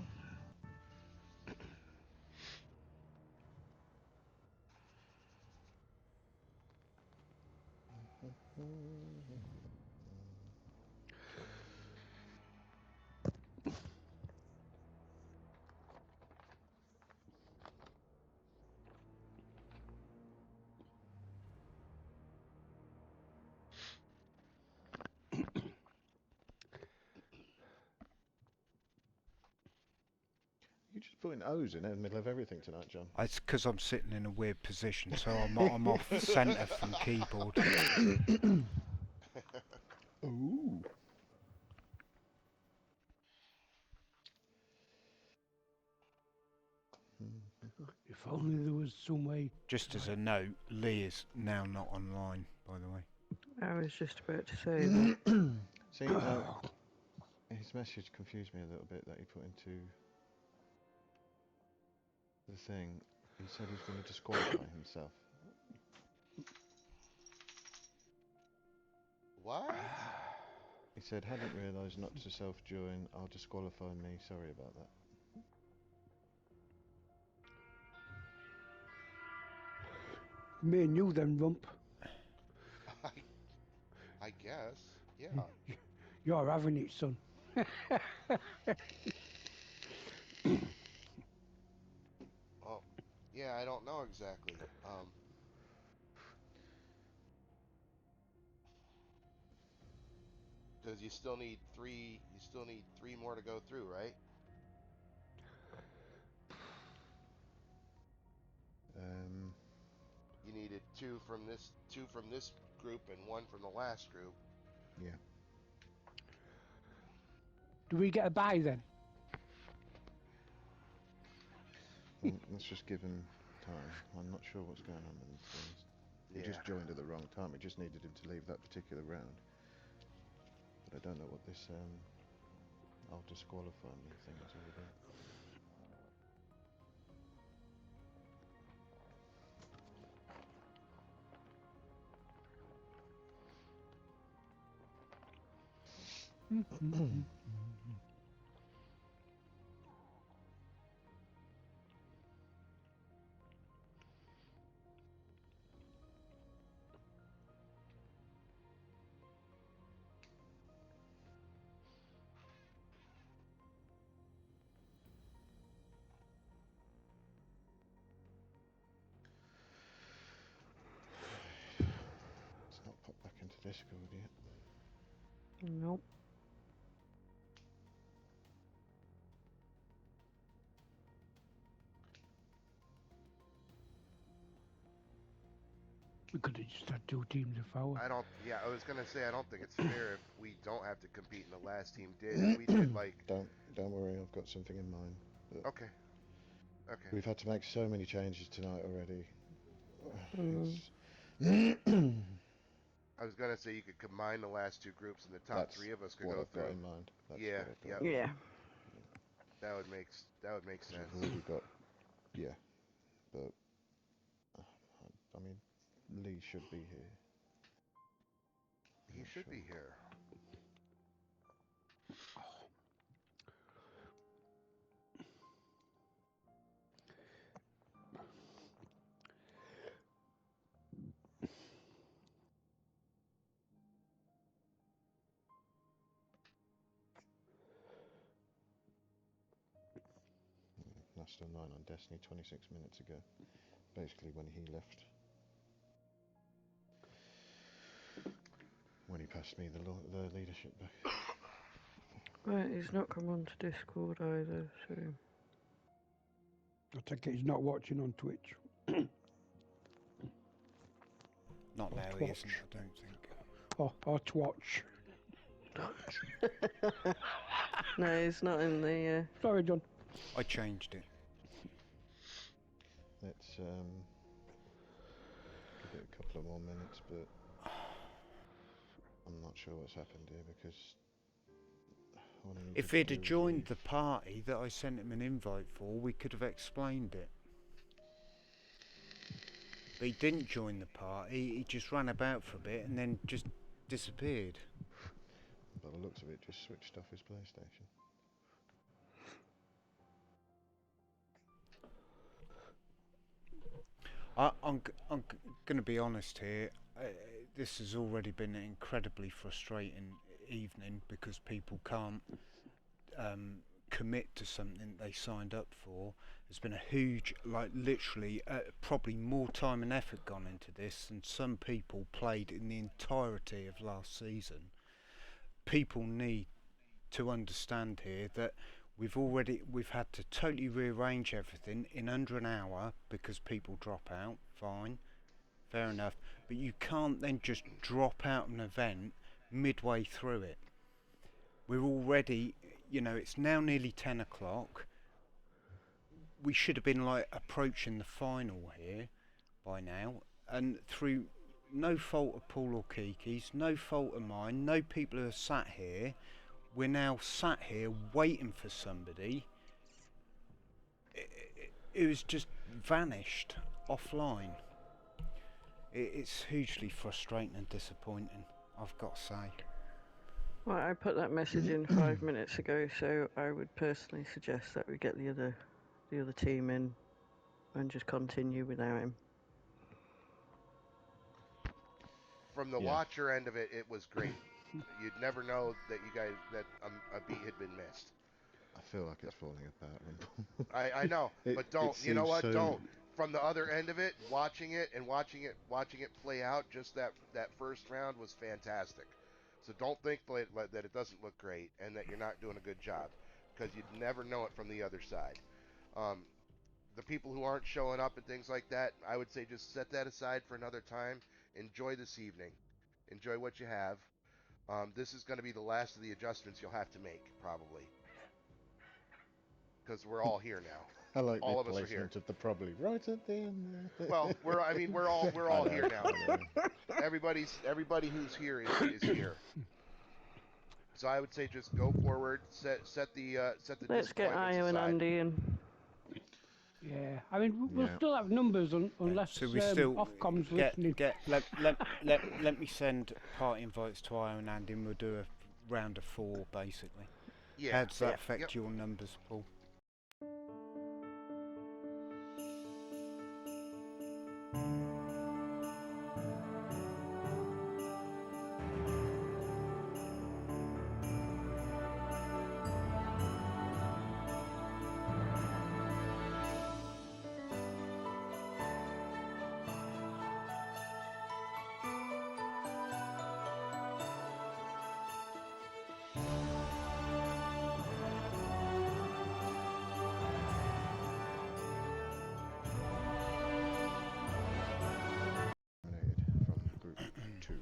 You're just putting O's in the middle of everything tonight, John. It's because I'm sitting in a weird position, so I'm off centre from keyboard. Ooh. If only there was some way. Just as a note, Lee is now not online, by the way. I was just about to say that. See, his message confused me a little bit that he put into the thing. He said he's going to disqualify himself. What? He said, hadn't realised not to self-join, I'll disqualify me, sorry about that. Me and you then, Rump. I guess. Yeah. You're having it, son. Oh, yeah, I don't know exactly. Because you still need three more to go through, right? You needed two from this group and one from the last group. Yeah. Do we get a buy then? Let's just give him time. I'm not sure what's going on with him, to be honest. He just joined at the wrong time. We just needed him to leave that particular round. But I don't know what this I'll disqualify me thing is all about. It's not popped back into Discord yet. Nope. We could have just had 2 teams of ours. I was gonna say, I don't think it's fair if we don't have to compete and the last team did. If we did, like... Don't worry, I've got something in mind. Okay. We've had to make so many changes tonight already. I was gonna say you could combine the last two groups and the top three of us could go through. That's what I've got in mind. That's Yeah, what I've got. Yeah. That would make sense. We've already got, but I mean, Lee should be here. He should be here. Master 9 on Destiny 26 minutes ago. Basically when he left. When he passed me the leadership back. Right, he's not come onto Discord either, so... I take it he's not watching on Twitch. Not now, he isn't, I don't think. Or Twatch. No, he's not in the... Sorry, John. I changed it. Let's give it a couple of more minutes, but I'm not sure what's happened here because all I need If to he'd do have is joined leave. the party that I sent him an invite for, we could have explained it. But he didn't join the party, he just ran about for a bit and then just disappeared. By the looks of it, just switched off his PlayStation. I'm going to be honest here. This has already been an incredibly frustrating evening because people can't commit to something they signed up for. There's been a huge, like literally, probably more time and effort gone into this than some people played in the entirety of last season. People need to understand here that we've had to totally rearrange everything in under an hour because people drop out. Fine, fair enough, but you can't then just drop out an event midway through it. We're already, it's now nearly 10 o'clock. We should have been like approaching the final here by now, and through no fault of Paul or Kiki's, no fault of mine, no people who are sat here, we're now sat here waiting for somebody who's just vanished offline. It's hugely frustrating and disappointing, I've got to say. Well, I put that message in 5 minutes ago, so I would personally suggest that we get the other team in and just continue without him. From the watcher end of it, it was great. You'd never know that a beat had been missed. I feel like it's falling apart, Rumble. I know, but don't. You know what? Don't. From the other end of it, watching it play out, just that first round was fantastic. So don't think that it doesn't look great and that you're not doing a good job, because you'd never know it from the other side. The people who aren't showing up and things like that, I would say just set that aside for another time. Enjoy this evening. Enjoy what you have. This is going to be the last of the adjustments you'll have to make, probably. Because we're all here now. I like all the of us are here. placement of the probably right at the end there. Well, we're all here now. Everybody who's here is here. So I would say just go forward, set the Let's get Io and Andy in. Yeah, I mean we'll still have numbers unless so we still Ofcom's listening. Let me send party invites to Io and Andy, and we'll do a round of 4 basically. Yeah. How does that affect your numbers, Paul?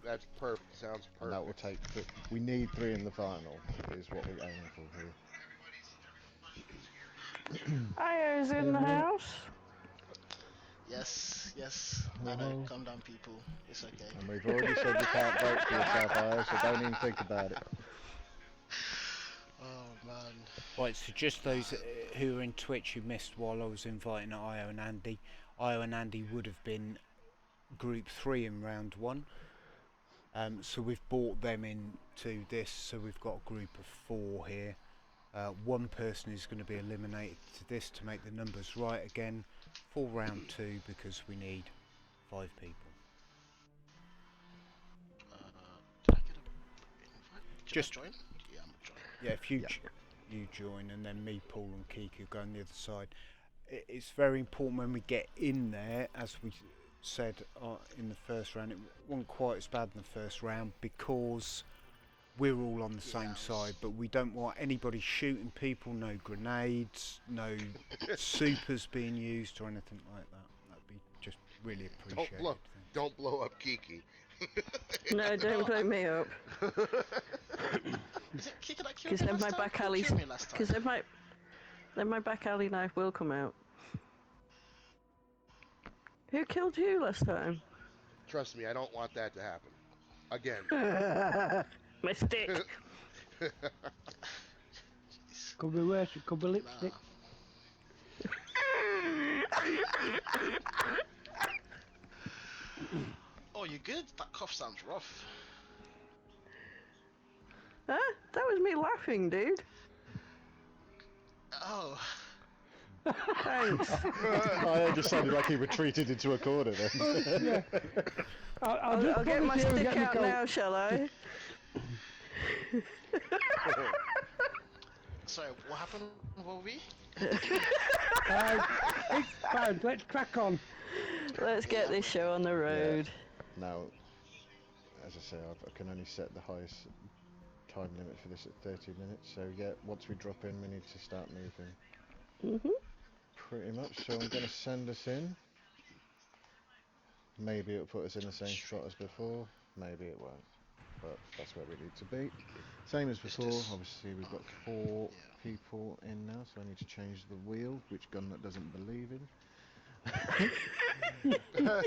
That's perfect. Sounds perfect. And that will take. We need 3 in the final. Is what we're aiming for here. Io's in the house. Yes. I know. Calm down, people. It's okay. And we've already said you can't vote for yourself, Io, so don't even think about it. Oh man. Right, so just those who are in Twitch who missed while I was inviting Io and Andy. Io and Andy would have been Group 3 in round 1. So we've brought them into this, so we've got a group of 4 here. One person is going to be eliminated to this to make the numbers right again for round 2 because we need 5 people. Did I get a invite? Should I join? Yeah, I'm gonna join. Yeah, if you you join, and then me, Paul and Kiki go on the other side. it's very important when we get in there, as we said in the first round. It wasn't quite as bad in the first round because we're all on the same side, but we don't want anybody shooting people, no grenades, no supers being used or anything like that. That'd be just really appreciated. Don't blow up Kiki. No, don't blow me up. Is it Kika that killed Because me then last my time? back Who alley. killed me last time? Because then my back alley knife will come out. Who killed you last time? Trust me, I don't want that to happen. Again. My stick. Could be worse, it could be lipstick. Oh, you good? That cough sounds rough. Huh? That was me laughing, dude. Oh. Thanks. I just sounded like he retreated into a corner then. Yeah. I'll get my here and stick get my out coat. now, shall I? Sorry, what happened, Wolvie? It's fine, let's crack on. Let's get this show on the road. Yeah. Now, as I say, I can only set the highest time limit for this at 30 minutes. So yeah, once we drop in, we need to start moving. Pretty much. So I'm going to send us in. Maybe it'll put us in the same spot as before. Maybe it won't. But that's where we need to be. Same as before. Obviously, we've got 4 people in now, so I need to change the wheel, which Gunnut doesn't believe in.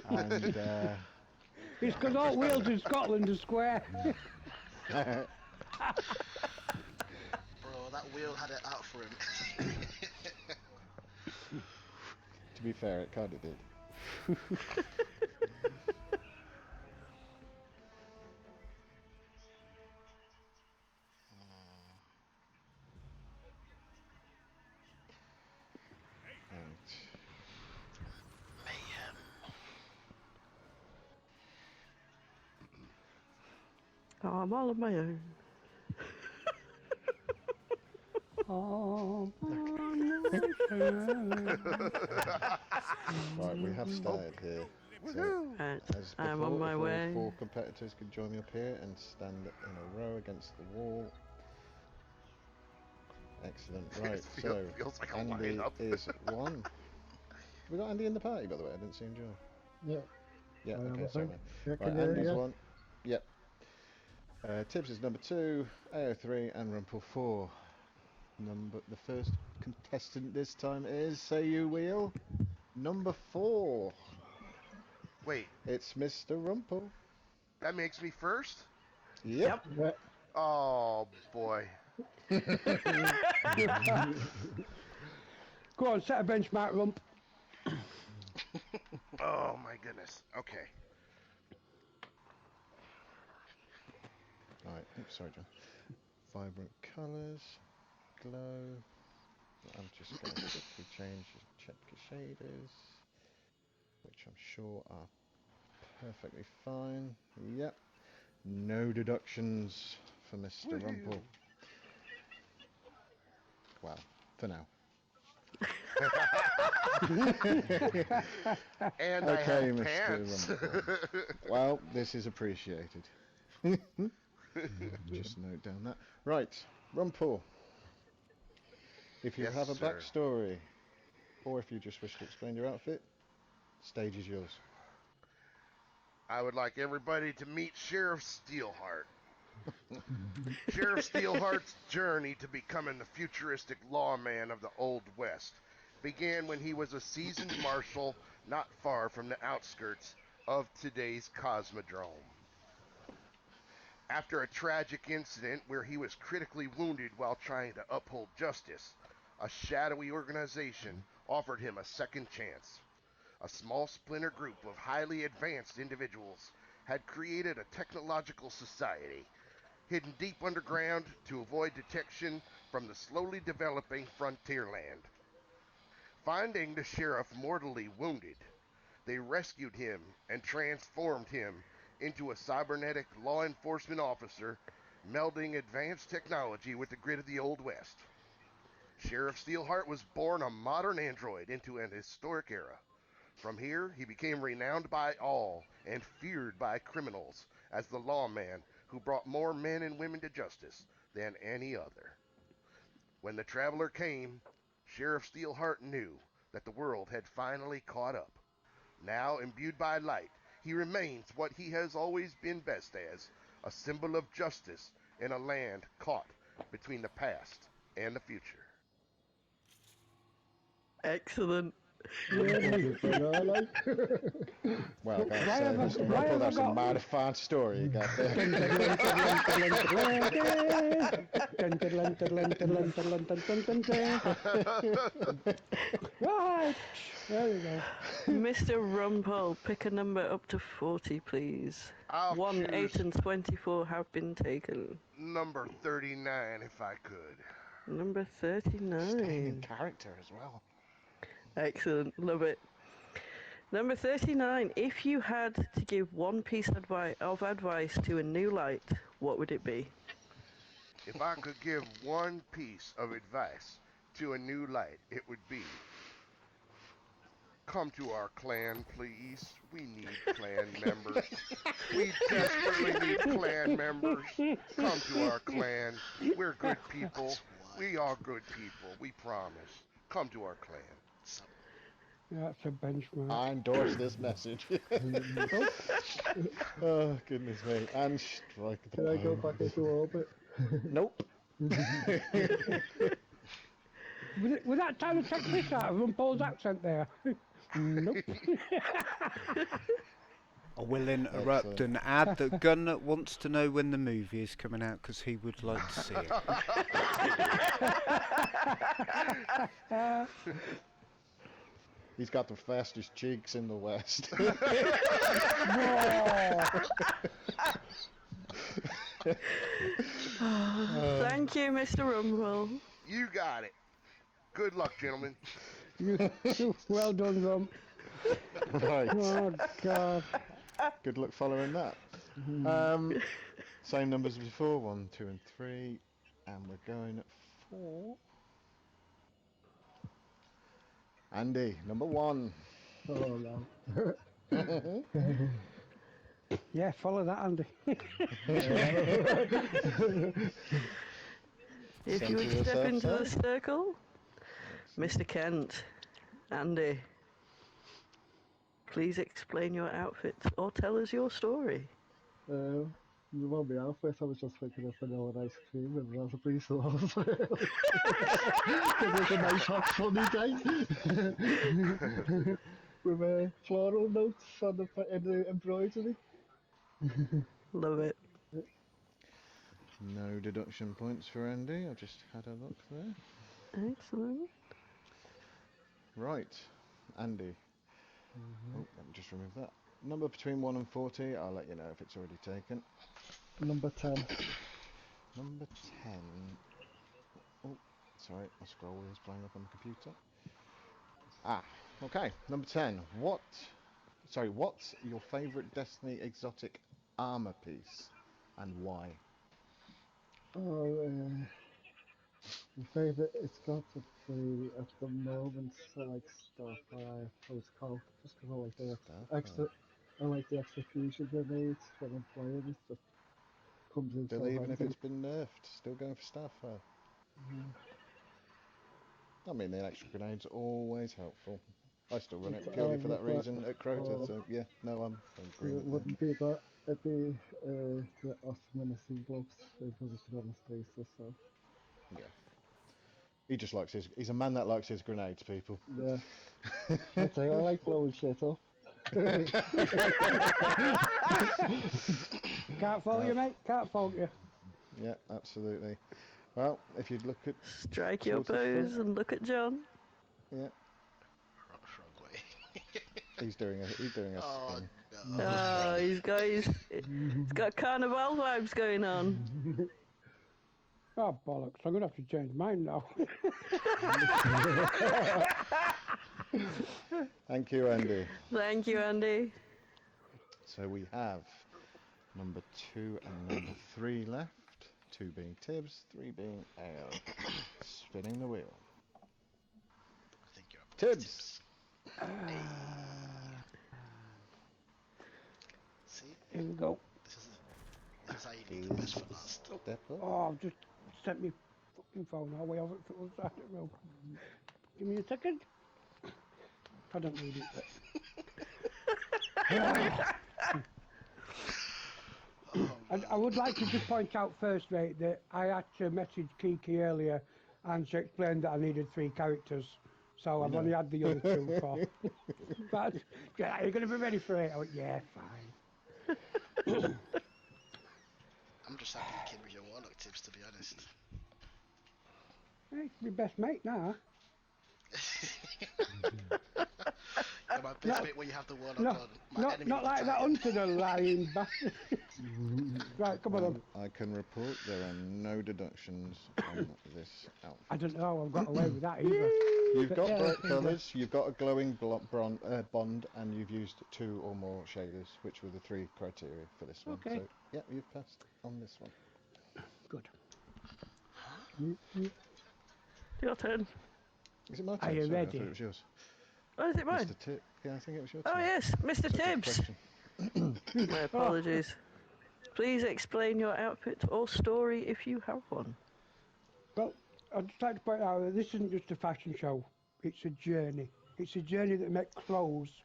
And it's because all wheels in Scotland are square. Bro, that wheel had it out for him. to be fair, it kind of did. Mayhem. I'm all on my own. Right, we have started here. So, as before, I'm on my if all way. 4 competitors could join me up here and stand in a row against the wall. Excellent. Right, so feels like a Andy lineup. is 1. We got Andy in the party, by the way. I didn't see him join. Yeah. Yeah. I Okay. am, Sorry. I Man. think. Right, Yeah, Andy's yeah. 1. Yep. Tibbs is number 2, AO 3, and Rumpel 4. The first contestant this time is, say you wheel, number 4. Wait, It's Mr. Rumpel. that makes me first? Yep. Yeah. Oh, boy. Go on, set a benchmark, Rump. Oh, my goodness. Okay. Alright, oops, sorry, John. Vibrant colours, glow. I'm just going to quickly check the shaders, which I'm sure are perfectly fine. Yep. No deductions for Mr. Rumpel. Well, for now. And okay, I have Mr. pants. Rumpel. Well, this is appreciated. Just note down that. Right, Rumpel. If you Yes, have a sir. backstory, or if you just wish to explain your outfit, stage is yours. I would like everybody to meet Sheriff Steelheart. Sheriff Steelheart's journey to becoming the futuristic lawman of the Old West began when he was a seasoned marshal not far from the outskirts of today's Cosmodrome. After a tragic incident where he was critically wounded while trying to uphold justice, a shadowy organization offered him a second chance. A small splinter group of highly advanced individuals had created a technological society hidden deep underground to avoid detection from the slowly developing frontier land. Finding the sheriff mortally wounded, they rescued him and transformed him into a cybernetic law enforcement officer, melding advanced technology with the grit of the Old West. Sheriff Steelheart was born a modern android into an historic era. From here, he became renowned by all and feared by criminals as the lawman who brought more men and women to justice than any other. When the traveler came, Sheriff Steelheart knew that the world had finally caught up. Now imbued by light, he remains what he has always been best as, a symbol of justice in a land caught between the past and the future. Excellent. Well, I gotta say, Mr. Rumpel, that's a mighty fine story you got there. Right, there we go. Mr. Rumpel, pick a number up to 40, please. I'll 1, choose 8, and 24 have been taken. number 39 if I could. Number Staying in 39. character as well. Excellent, love it. Number 39. If you had to give one piece of advice to a new light, what would it be? If I could give one piece of advice to a new light, it would be, come to our clan, please. We need clan members. We desperately need clan members. Come to our clan. We're good people. That's one. We are good people. We promise. Come to our clan. Some, That's a benchmark. I endorse this message. Oh, goodness me. And strike the Can I go back into orbit? Nope. Was that trying to take piss out of Rumpel's accent there? Nope. I will interrupt Excellent. and add that Gunnar wants to know when the movie is coming out because he would like to see it. He's got the fastest cheeks in the West. Thank you, Mr. Rumpel. You got it. Good luck, gentlemen. Well done, Rump. Right. Oh, God. Good luck following that. Same numbers as before, 1, 2, and 3. And we're going for Andy, number 1. Oh no. Yeah, follow that, Andy. If you would Center step yourself, into the sir. circle, Mr. Kent, Andy, please explain your outfit or tell us your story. Well, my outfit, I was just thinking of vanilla ice cream and raspberry sauce. It was a nice hot sunny day. With floral notes on in the embroidery. Love it. No deduction points for Andy. I've just had a look there. Excellent. Right, Andy. Oh, let me just remove that. Number between 1 and 40. I'll let you know if it's already taken. Number 10. Number 10. Oh, sorry, my scroll wheel's playing up on the computer. Okay. Number 10. What's your favourite Destiny exotic armour piece and why? Oh, my favourite it's got to be at the moment. I like Starfire Protocol just because Starfire. I like the extra fusion grenades when I'm playing. It just comes in Still, so even if handy. it's been nerfed, still going for Starfire. I mean, the extra grenade's always helpful. I still run it purely for that reason at Crota, so yeah, no, I'm in It agreement there. wouldn't be that. It'd be the Ottoman gloves in position on the spacer. So Yeah. He just likes he's a man that likes his grenades, people. yeah, that's it. I like blowing shit up. Can't fault you, mate. Can't fault you. Yeah, absolutely. Well, if you'd look at Strike your towards the front, pose and look at John. yeah, wrong way. he's doing a Oh spin. no. He's got carnival vibes going on. Oh, bollocks. I'm going to have to change mine now. Thank you, Andy. Thank you, Andy. So we have number 2 and number 3 left. 2 being Tibbs, 3 being Ale. Spinning the wheel. Tibbs. See, Here we go. this is how you leave the best for last. Step up. Oh, I've just sent me fucking phone away over to the other side of the room. Give me a second. I don't need it. I would like to just point out first, mate, that I had to message Kiki earlier and she explained that I needed 3 characters. So I've only had the other 2 for. But, yeah, are you going to be ready for it? I went, yeah, fine. I'm just happy you came with your warlock tips, to be honest. Hey, it's my best mate now. You're my best mate when you have the warlock on. My enemy Not with like the that Titan. hunter, the lying bastard. Right, come on. I can report there are no deductions on this outfit. I don't know how I've got away with that either. You've got Yeah, bright okay, colours, you've got a glowing bond, and you've used 2 or more shaders, which were the 3 criteria for this one. Okay. So, yeah, you've passed on this one. Good. Your turn. Is it my turn? Are you Sorry, ready? I thought it was yours. Oh, is it mine? Mr. Tip. Yeah, I think it was your turn. Oh, yes, Mr. Such a Tibbs. question. My apologies. Please explain your outfit or story if you have one. Well, I'd just like to point out that this isn't just a fashion show. It's a journey. It's a journey that makes clothes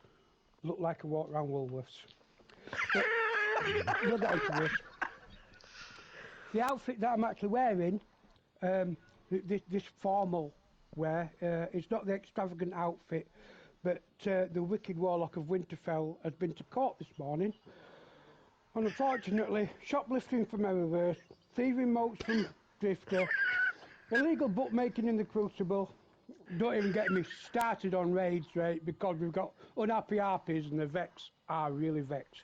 look like a walk around Woolworths. We'll get onto this. The outfit that I'm actually wearing, this formal wear, it's not the extravagant outfit, but the Wicked Warlock of Winterfell has been to court this morning. And unfortunately, shoplifting from Eververse, thieving moats from Drifter, illegal bookmaking in the Crucible. Don't even get me started on raids, right? Because we've got unhappy harpies and the Vex are really vexed.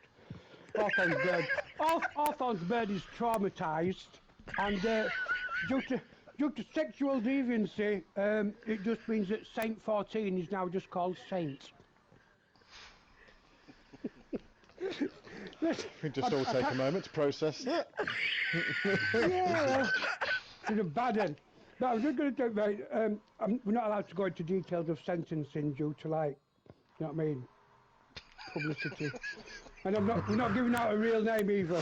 Hawthorne's bird is traumatised, and due to sexual deviancy, it just means that Saint 14 is now just called Saint. We just all take a moment to process that. Yeah, it's a bad one. No, I was just going to take, mate, we're not allowed to go into details of sentencing due to, like, you know what I mean, publicity. And we're not giving out a real name either.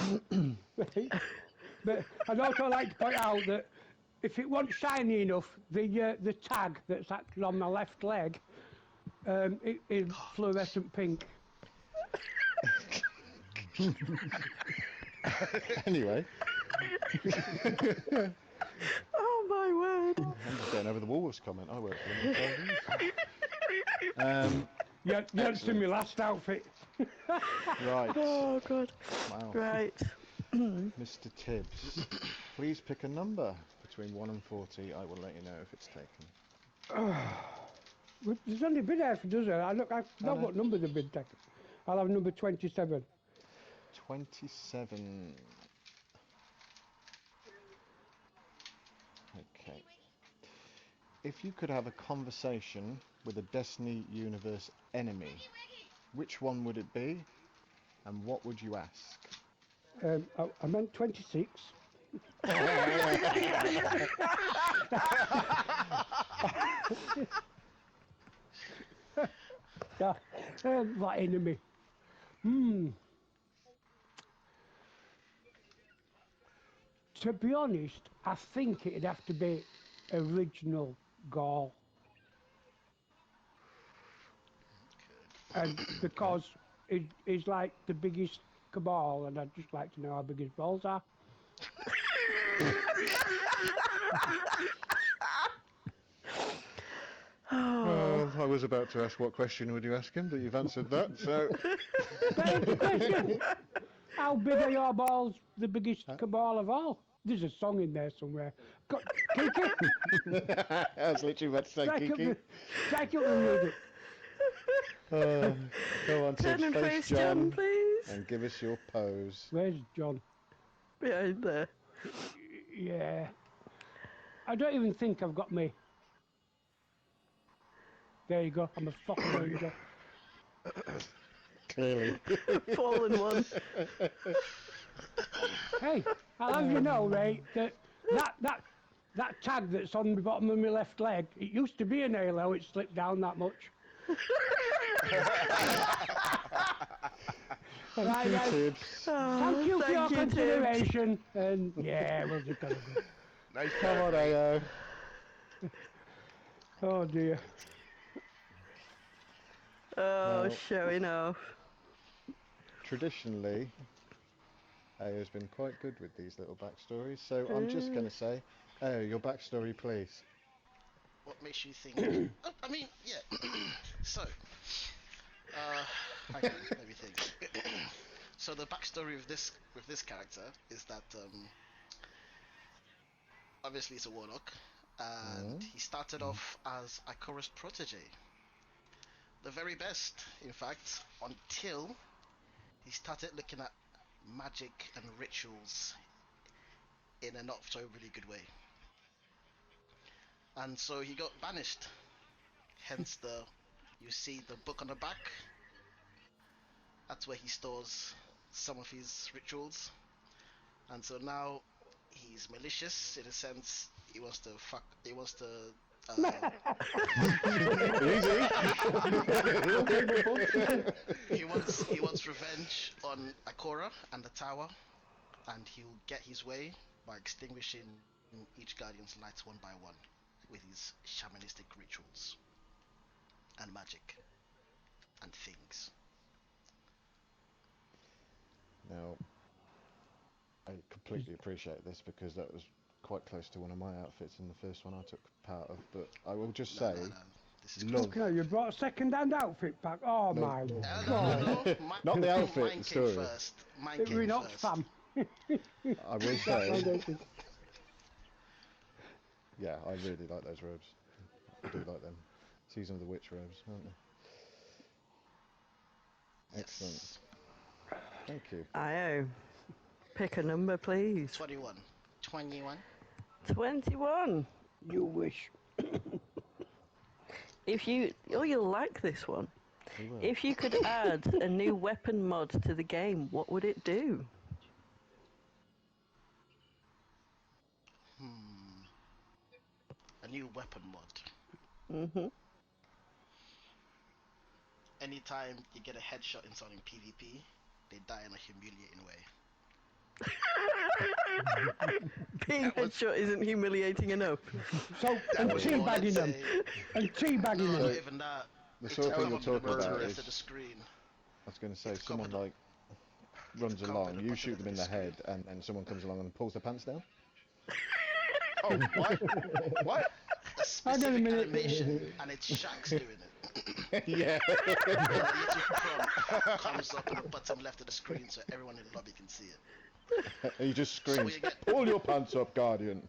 But I'd also like to point out that if it wasn't shiny enough, the tag that's actually on my left leg is fluorescent pink. Anyway. Oh my word. I'm just getting over the Woolworths comment. I work for them in 5 years. You haven't seen my last outfit. Right. Oh god. Wow. Right. Mr. Tibbs, please pick a number between 1 and 40. I will let you know if it's taken. There's only been half a dozen. I know what numbers have been taken. I'll have number 27. 27. Okay. If you could have a conversation with a Destiny Universe enemy, which one would it be, and what would you ask? I meant 26. Yeah, what enemy? To be honest, I think it'd have to be original Gaul. And because he's like the biggest cabal, and I'd just like to know how big his balls are. I was about to ask what question would you ask him, but you've answered that, so... There's the question. How big are your balls, the biggest cabal of all? There's a song in there somewhere. Kiki? I was literally about to say Kiki. Strike up the music. Go on, Pen Tibbs, and face face John, please. and give us your pose. Where's John? Behind there. Yeah. I don't even think I've got me. There you go. I'm a fucking ranger. Clearly. Fallen one. Hey, I'll have you know, right, that that tag that's on the bottom of my left leg, it used to be an halo, it slipped down that much. Right, guys. Tibbs. Thank you for your thank you, Tibbs. consideration. And yeah, we'll just gotta go. Nice Come job, on, mate. AO. Oh dear. Oh, No. showing off. Traditionally, AO's been quite good with these little backstories, so I'm just going to say, AO, your backstory, please. What makes you think? Oh, I mean, yeah. So, hang on, let me think. So the backstory of this character is that obviously he's a warlock, and he started off as Ikora's protege. The very best, in fact, until he started looking at magic and rituals in a not so really good way. And so he got banished. Hence you see the book on the back. That's where he stores some of his rituals. And so now he's malicious in a sense. He wants to Easy. he wants revenge on Ikora and the tower, and he'll get his way by extinguishing each guardian's lights one by one with his shamanistic rituals and magic and things. Now, I completely appreciate this because that was quite close to one of my outfits in the first one I took part of, but I will just say, This is love. Okay, you brought a second-hand outfit back. Oh No. my No. God. Not the outfit, Mine the came story. first. Mine It came was not first. spam. I will say, yeah, I really like those robes. I do like them. Season of the Witch robes, aren't they? Excellent. Yes. Thank you. IO. Pick a number, please. 21. 21. 21. You wish. You'll like this one. We will. If you could add a new weapon mod to the game, what would it do? A new weapon mod. Mm-hmm. Anytime you get a headshot in someone in PvP, they die in a humiliating way. Being headshot isn't humiliating enough. So, and teabagging them. And teabagging No, them. not even that. The sort of thing you're talking about left is, of the screen. I was going to say, It's someone covered like runs covered along, the you bottom shoot of them in the the head, screen. and then someone comes along and pulls their pants down. Oh, what? What? A specific animation, and it's Shax doing it. Yeah. And a little prompt comes up in the bottom left of the screen so everyone in the lobby can see it. And you just So screams, you get- pull your pants up, Guardian.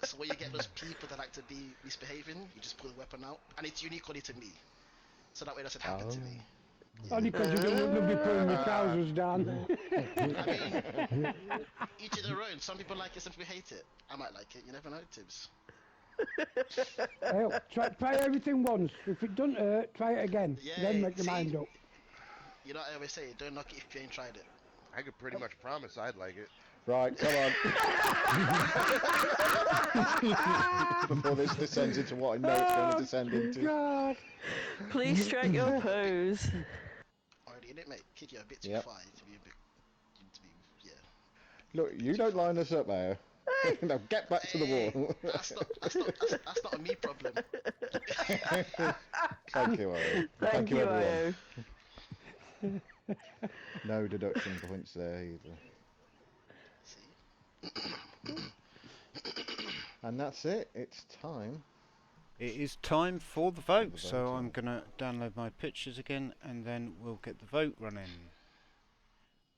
So when you get those people that like to be misbehaving, you just pull the weapon out, and it's unique only to me. So that way it doesn't happen to me. Only because you don't want them to be pulling your trousers down. I mean, each of their own. Some people like it, some people hate it. I might like it, you never know, Tibbs. Hey, try everything once. If it doesn't hurt, try it again. Yeah, Then make your see? mind up. You know what I always say, don't knock it if you ain't tried it. I could pretty much promise I'd like it. Right, come on. Before this descends into what I know it's going to descend into. God. Please strike your pose. Already in it, mate. Kick you a bit too Yep. far to be a bit. Yeah. Look, you don't line us up, Mayo. Now get back to the wall. That's not a me problem. Thank you, Io. Thank you, everyone. IO. No deduction points there either. See? And that's it. It's time. It is time for the vote, so I'm going to download my pictures again and then we'll get the vote running.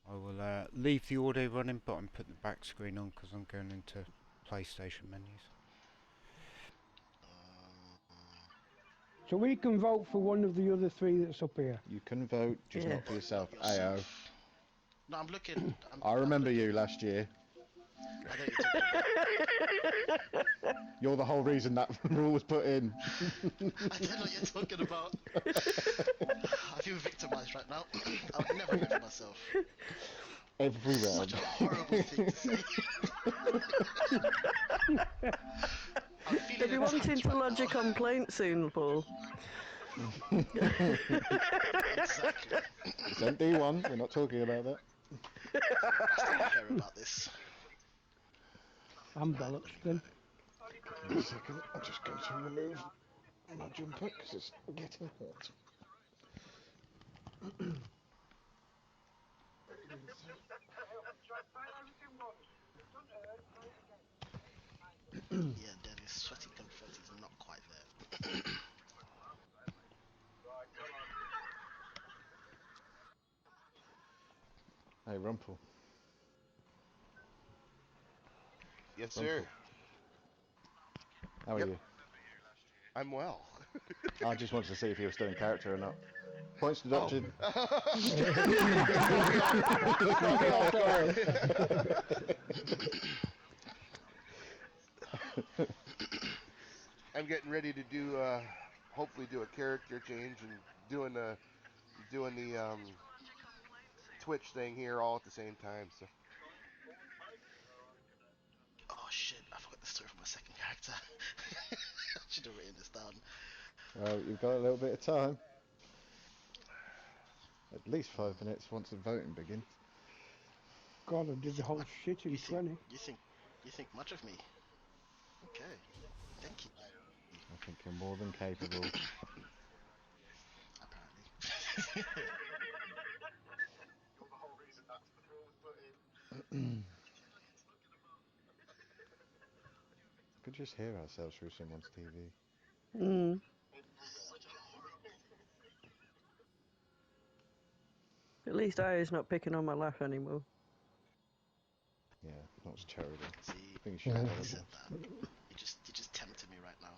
I will leave the audio running, but I'm putting the back screen on because I'm going into PlayStation menus. So we can vote for one of the other three that's up here. You can vote, just Yeah. not for yourself. Not Ao. No, I'm looking. I remember you last year. I know you're talking about. You're the whole reason that rule was put in. I don't know what you're talking about. I feel victimized right now. I would never vote for myself. Every round. Such a horrible thing to say. complaint soon, Paul. Exactly. It's MD1. We're not talking about that. That's not care about this. I'm bollocks then. Give me a second. I'm just going to remove my jumper because it's getting hot. Yeah, Dennis, sweaty confetti is not quite there. Hey, Rumpel. Yes, sir. How are you? I'm well. I just wanted to see if you were still in character or not. Points deducted. I'm getting ready to do, hopefully do a character change and doing the Twitch thing here all at the same time. So. Oh shit, I forgot the story for my second character. I should have written this down. Well, you've got a little bit of time. At least 5 minutes once the voting begins. God, I did the whole shit in 20. You think much of me? Okay, thank you. I think you're more than capable. Apparently. Could just hear ourselves through someone's TV. Mm. At least Aya's not picking on my laugh anymore. Yeah, that was terrible. See, I think you should have he told said us. that. You just tempted me right now.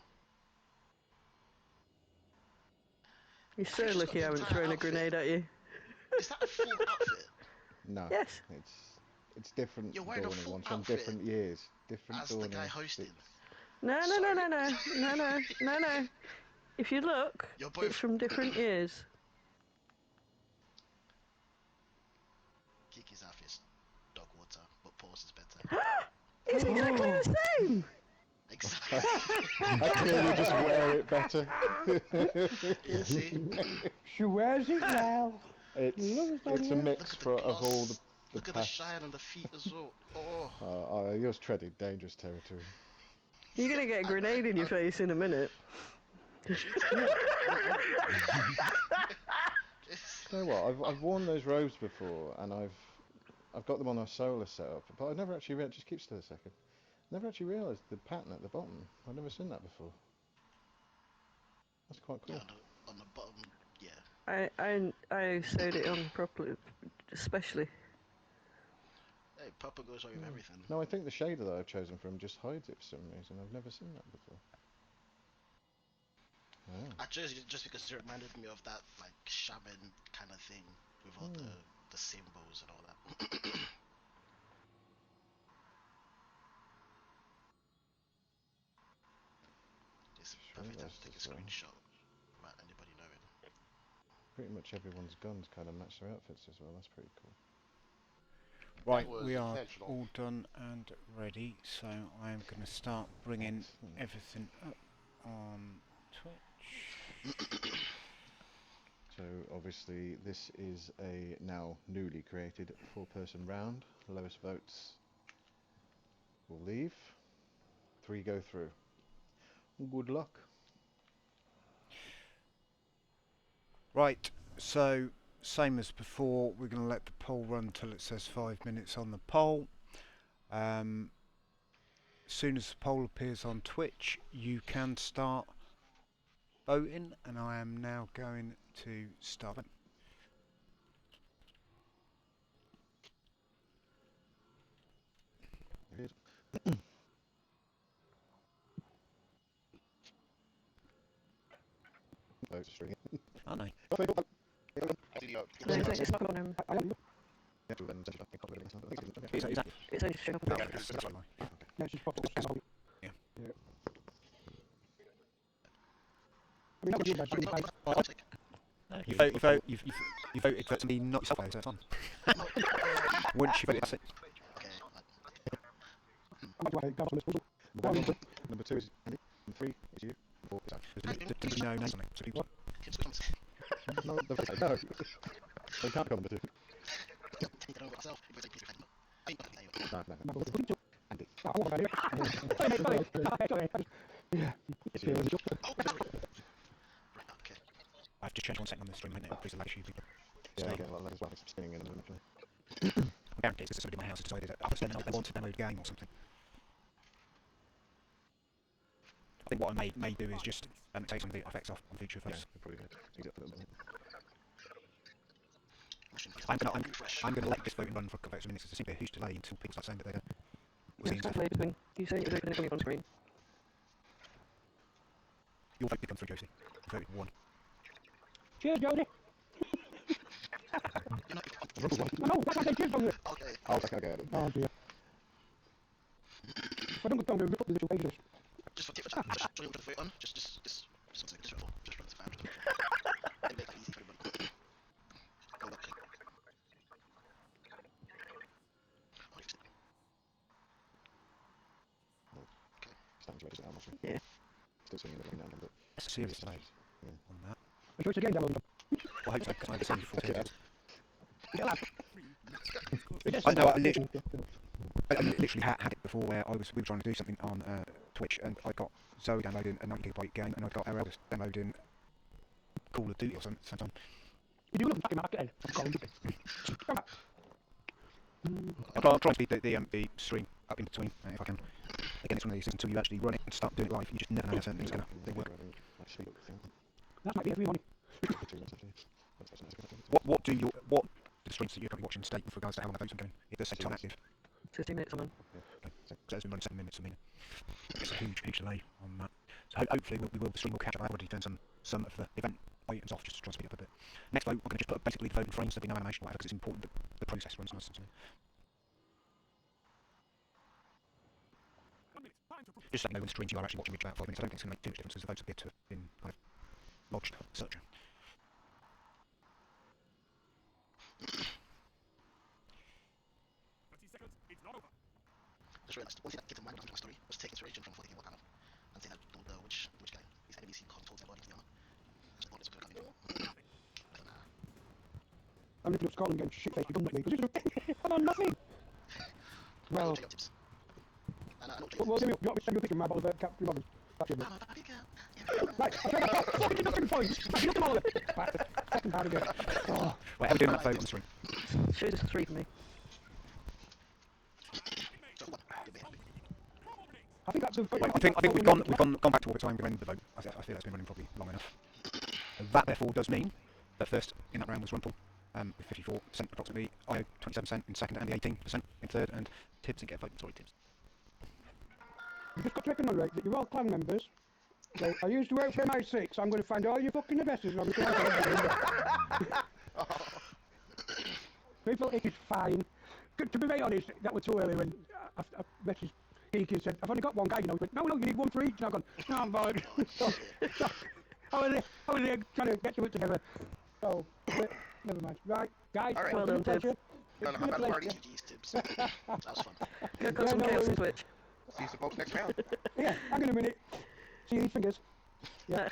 You're Have so you just got lucky the I haven't entire thrown a outfit? grenade at you. Is that a full outfit? No. Yes. It's different You're wearing a Dawning full ones from outfit different years. Different as the Dawning. guy hosting. No. If you look, You're both... it's from different years. Kiki's outfit's dog water, but Paul's is better. It's exactly the same! Exactly. I clearly just wear it better. Yeah, see? She wears it well. It's a mix Look at the of all the Look at the shine on the feet as well. Oh. You're treading dangerous territory. You're gonna get a grenade in your face in a minute. You know what? I've worn those robes before, and I've got them on a solar setup, but I never actually just keep still a second. Never actually realised the pattern at the bottom. I've never seen that before. That's quite cool. Yeah, on the bottom, yeah. I sewed it on properly, especially. Hey, purple goes away with everything. No, I think the shader that I've chosen from just hides it for some reason. I've never seen that before. Oh. I chose it just because it reminded me of that like shaman kind of thing with all the symbols and all that. It's perfect time to take a screenshot without anybody knowing. Pretty much everyone's guns kind of match their outfits as well. That's pretty cool. Right, we are all done and ready, so I am going to start bringing everything up on Twitch. So obviously this is a now newly created 4-person round. Lowest votes will leave. 3 go through. Good luck. Right, so same as before, we're going to let the poll run till it says 5 minutes on the poll. As soon as the poll appears on Twitch, you can start voting, and I am now going to start it. There it is. Votes stream. Oh no. It's not on him. It's only showing up. Yeah, it's just popped up. Yeah. I mean, that was your bad. You voted for me, not yourself, so it's on. Once you voted, that's it. Number 2 is Andy, and 3 is you, and There's no names on it. So people... No, no. They can't call them two. I've just changed 1 second on the stream, mate, please allow you people. Yeah, I get a lot of that as well. It's spinning in a minute, actually. I guarantee it's somebody in my house has decided that after spending they want to download a game or something. I think what I may do is just take some of the effects off on future effects. Yeah, probably good. I'm gonna let this voting run for a couple of minutes because there seems to be a huge delay until people start saying that they don't. Yeah, it's delay between you saying it was open and coming up on screen. Your vote did come through, Josie. You voted 1. Cheers, Jodie. No, that's what I said, cheers, Jodie. Okay. I'll take it. Oh dear. If I don't go down there, rip up the little pages. Just for tip for chat, just so you put the foot on, just 1 second, just run to 500. And make that easy for everybody. Go back. Okay. Starting to edit it out, actually. Yeah. Still seeing it every now and then, but... That's a serious delay on that. I choose again, download them. Well, I hope so, because I haven't seen you before. Get that. I know, I literally had it before where we were trying to do something on Twitch and I got Zoe downloading a 90GB game and I got our eldest downloading Call of Duty or something at the same time. You do look back in my back Come back. I'll try and speed the stream up in between if I can. Again, it's one of these things until you actually run it and start doing it live, you just never know how certain things are going to work. That might be every morning. What do the streams that you're currently watching state with regards to how long the votes are going? It does say time active. 15 minutes on. Okay, so it's been running 7 minutes, I mean. It's a huge delay on that. So hopefully the stream will catch up. I've already turned some of the event items off just to try and speed up a bit. Next vote, we're going to just put basically the vote in frames, there'll be no animation or whatever, because it's important that the process runs nice and smooth. Just so you know when the streams you are actually watching reach about 5 minutes, I don't think it's going to make too much difference because the votes appear to have been kind of lodged, such. Just realised, one thing that kicked my mind my story was taking inspiration from 40k Warhammer and saying that don't know which guy his enemies seem controls their body into the armor. I just thought it was going to come in. I'm looking up Scotland getting shit-faced with gun at me because I'm on nothing. Well, give me up. You want me to send you a picture of my bottle of Captain Morgan? That's it, mate. Right, I'll take that. Fucking nothing points. Right, you look them all of it. Right, second time again. Oh. Wait, how are we doing that vote on the stream? Shows us 3 for me. I think that's a... Wait, I think we've gone back to what we're trying to the vote. I feel that's been running probably long enough. That therefore does mean that first in that round was Rumpel with 54% approximately, IO 27% in second and the 18% in third, and Tibbs didn't get a vote. Sorry, Tibbs. You've just got to acknowledge that you're all clan members. So I used to work for MI6, I'm going to find all your fucking addresses and I'm going to People, it is fine. To be very honest, that was too early when I messaged Geeky and said, I've only got one guy, you know. He went, no, you need 1 for each. And I've gone, no, I'm bored. I was there trying to get it together. So, never mind. Right, guys, all right, well done, Tibbs. No, have a party. Tibbs. That was fun. Go got some chaos on Twitch. See some folks next round. Yeah, hang on a minute. See these fingers? Yeah.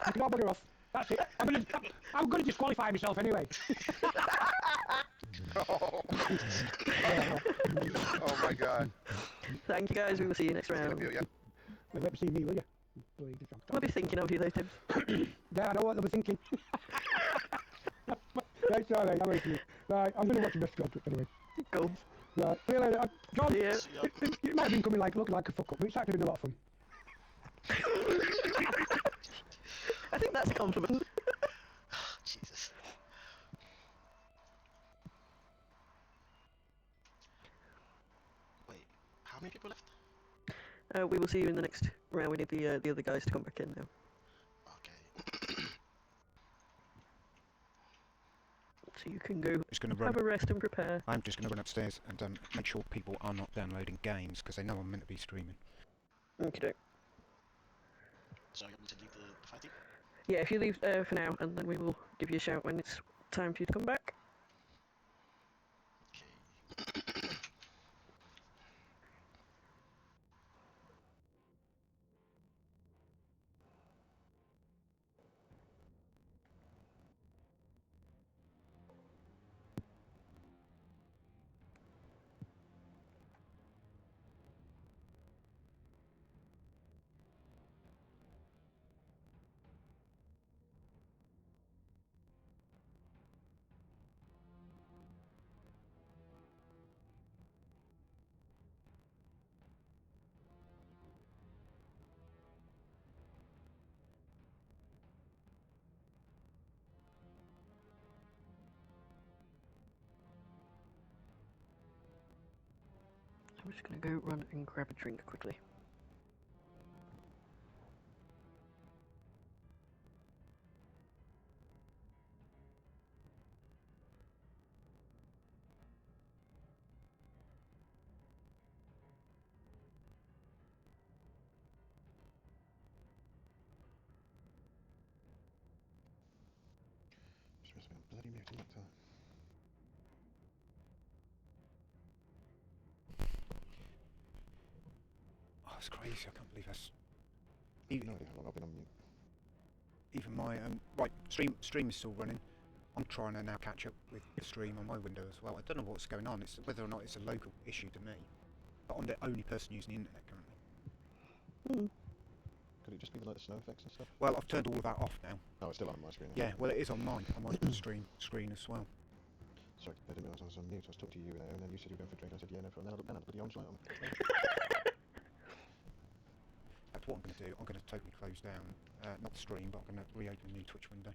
You can all bugger off. That's it. I'm gonna disqualify myself anyway. Oh. Oh my god. Thank you guys, we will see you next round. Yeah. You'll never see me, will you? I'll be thinking of you though, Tibbs. Yeah, I know what they'll be thinking. Right, sorry, I'm waiting. Right, I'm gonna watch the rest of it anyway. Go. Right, see you later. John, Yeah. it might have been coming looking like a fuck up, but it's actually been a lot of fun. I think that's a compliment. Jesus. Wait, how many people left? We will see you in the next round. We need the other guys to come back in now. Okay. So you can go Just gonna have a rest and prepare. I'm just going to run upstairs and make sure people are not downloading games because they know I'm meant to be streaming. Okay. So you're going to leave the fighting? Yeah, if you leave for now, and then we will give you a shout when it's time for you to come back. Okay. just gonna go run and grab a drink quickly. Just must have been bloody muting that time. Oh, it's crazy. I can't believe that's. No idea how long I've been on mute. Even my right stream is still running. I'm trying to now catch up with the stream on my window as well. I don't know what's going on. It's whether or not it's a local issue to me, but I'm the only person using the internet currently. Could it just be like the snow effects and stuff? Well, I've turned all of that off now. Oh, it's still on my screen. Yeah, well, it is on mine. On my screen as well. Sorry, I didn't realise I was on mute. I was talking to you there, and then you said you were going for a drink. I said, yeah, no, and then I looked down and the bloody arms light on. That's what I'm going to do. I'm going to totally close down, not the stream, but I'm going to reopen a new Twitch window.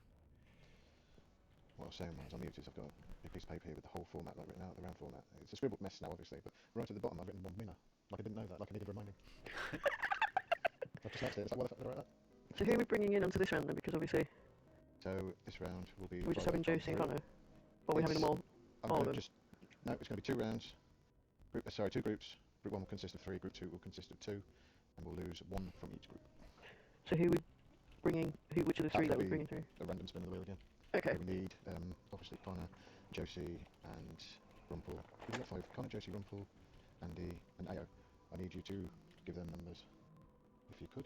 What I was saying was, on mute is I've got a piece of paper here with the whole format like written out, the round format. It's a scribbled mess now, obviously, but right at the bottom I've written one winner. Like I didn't know that, like I needed reminding. I just left it. It's like, what the fuck did I write that? So who are we bringing in onto this round then? Because obviously So this round will be. we're just having Josie and Connor. Or are we having them all? All of them? No, it's going to be 2 rounds. 2 groups. Group 1 will consist of 3. Group 2 will consist of 2, and we'll lose 1 from each group. So who we bringing? Which of the 3 that we're bringing through? A random spin of the wheel again. Okay. So we need obviously Connor, Josie, and Rumpel. We've got 5. Connor, Josie, Rumpel, Andy, and Ao. I need you to give them numbers, if you could.